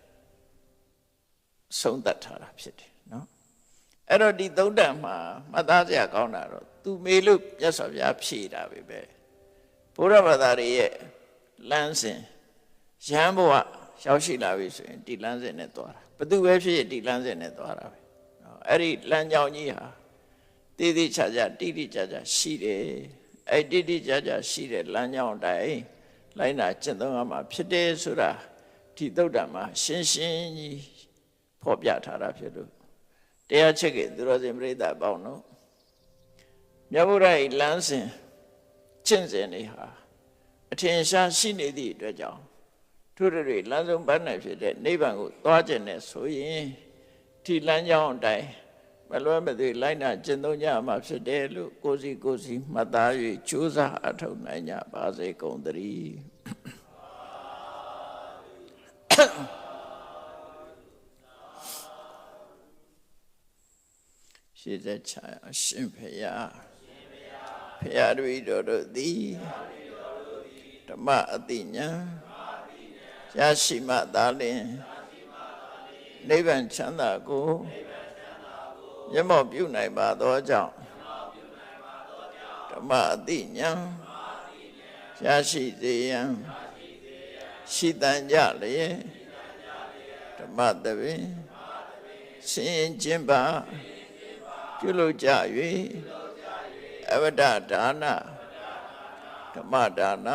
ဆုံးသက်ထားတာဖြစ်တယ်နော်အဲ့တော့ဒီသုတ်တံမှာမှတ်သားစရာကောင်းတာတော့သူမေလို့မြတ်စွာဘုရားဖြေတာပဲဘုရားဘာသာတွေရဲ့ လမ်းစဉ်ရဟန်းဘဝရောက်ရှိလာပြီဆိုရင်ဒီလမ်းစဉ်နဲ့သွားတာဘသူပဲဖြစ်ဒီလမ်းစဉ်နဲ့သွားတာပဲအဲ့ဒီလမ်းကြောင်းကြီးဟာတိတိကျကျတိတိကျကျရှိတယ်အဲ့တိတိကျကျရှိတဲ့လမ်းကြောင်းတိုင်းလိုက်နာကျင့်သုံးရမှာဖြစ်တယ်ဆိုတာဒီသုတ်တံမှာရှင်းရှင်းကြီးဖော်ပြထားတာဖြစ်လို့တရားချက်ကသူတော်စင်ပြိဿပေါင်းတို့မြတ်ဗုဒ္ဓ၏လမ်းစဉ်ကျင့်စဉ်တွေဟာအထင်ရှားရှိနေသည့်အတွက်ကြောင့်ထို့တွေလမ်းဆုံးပန်းနိုင်ဖြစ်တဲ့နိဗ္ဗာန်ကိုသွားခြင်းနဲ့ဆိုရင်ဒီလမ်းကြောင်းအတိုင်းမလွဲမသွေလိုက်နာကျင့်သုံးကြမှာဖြစ်တယ်လို့ကိုယ်စီမှတ်သား၍ကြိုးစားအထောက်နိုင်ကြပါစေကုန်သတည်းရှိစေချာအရှင်ဖေယဖေယတပည့်တော်တို့သည်ဓမ္မအတိညာရရှိမှသာလျှင်နိဗ္ဗာန်ချမ်းသာကိုမျက်မှောက်ပြုနိုင်ပါသောကြောင့်ဓမ္မအတိညာရရှိစေရန်ရှိတန်ကြလျက်ဓမ္မတပင်ဆင်းခြင်းပါပြုလုပ်ကြ၍အဝတ္တဒါနဓမ္မဒါန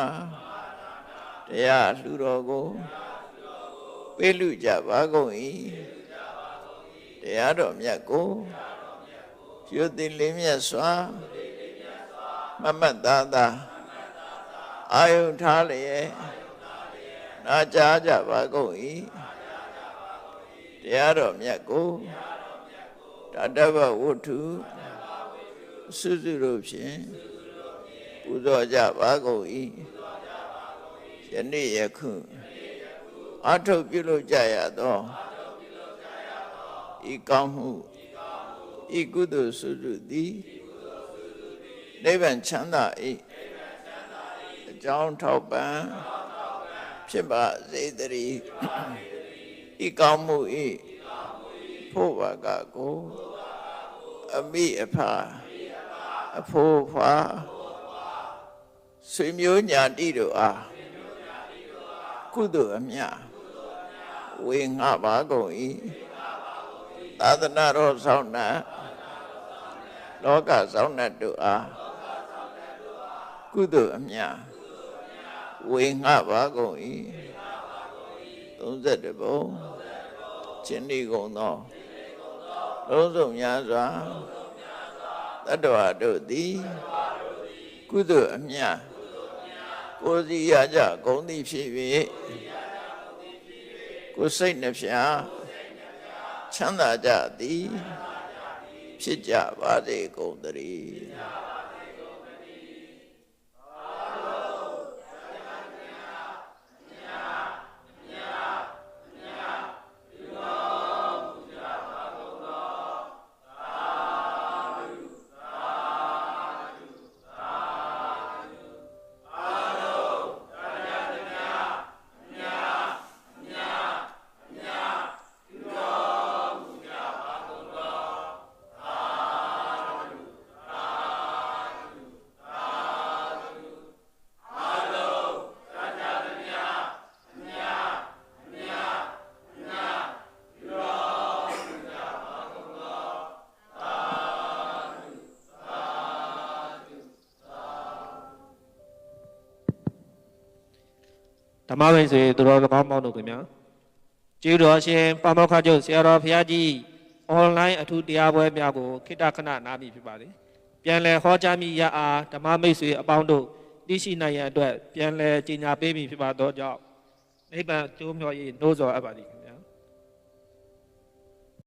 တရားလှူတော်ကိုပေးလူကြပါကုန်၏တရားတော်မြတ်ကိုယုတိလေးမြတ်စွာမမတ်သားသာအာယုထားလျက်နာကြားကြပါကုန်၏တရားတော်မြတ်ကိုတတ္တဝဝတ္ထုစုစုတို့ဖြင့်ပူဇော်ကြပါကုန်၏ယနေ့ယခုအထုတ်ပြုလုပ်ကြရသောဤကောင်းမှုဤကုသိုလ်စုစုသည်နိဗ္ဗာန်ချမ်းသာ၏အကြောင်းထောက်ပံ့ဖြစ်ပါစေတည်းဤကောင်းမှု၏ဖို့ပါကကိုအမိအဖအဖိုးဖွာဆွေမျိုးညာတိတို့အားကုသိုလ်အမြတ်ဝေငှပါကုန်၏သာသနာတော်ဆောင်နှင့်လောကဆောင်နှင့်တို့အားကုသိုလ်အမြတ်ဝေငှပါကုန်၏31ဘုံခြင်းဤကုန်သောလုံးစုံများစွာတတ္တဝါတို့သည်ကုသိုလ်အမြတ်ကိုယ်စီရကြကုန်သည်ဖြစ်၍ကိုယ်စိတ်နှဖျားချမ်းသာကြသည်ဖြစ်ကြပါစေကုန်သတည်းဓမ္မမိတ်ဆွေသူတော်ကောင်းပေါင်းတို့ခင်ဗျာကျေးဇူးတော်ရှင်ပါမောက္ခချုပ်ဆရာတော်ဘုရားကြီးအွန်လိုင်းအထူးတရားပွဲများကိုခိတ္တခဏနားပြီဖြစ်ပါတယ်ပြန်လည်ဟောကြားမိရအားဓမ္မမိတ်ဆွေအပေါင်းတို့သိရှိနိုင်ရန်အတွက်ပြန်လည်ကြီးညာပေးမိဖြစ်ပါသောကြောင့်နိဗ္ဗာန်ကျိုးမြော်ရေးနှိုးဆော်အပ်ပါသည်ခင်ဗျာ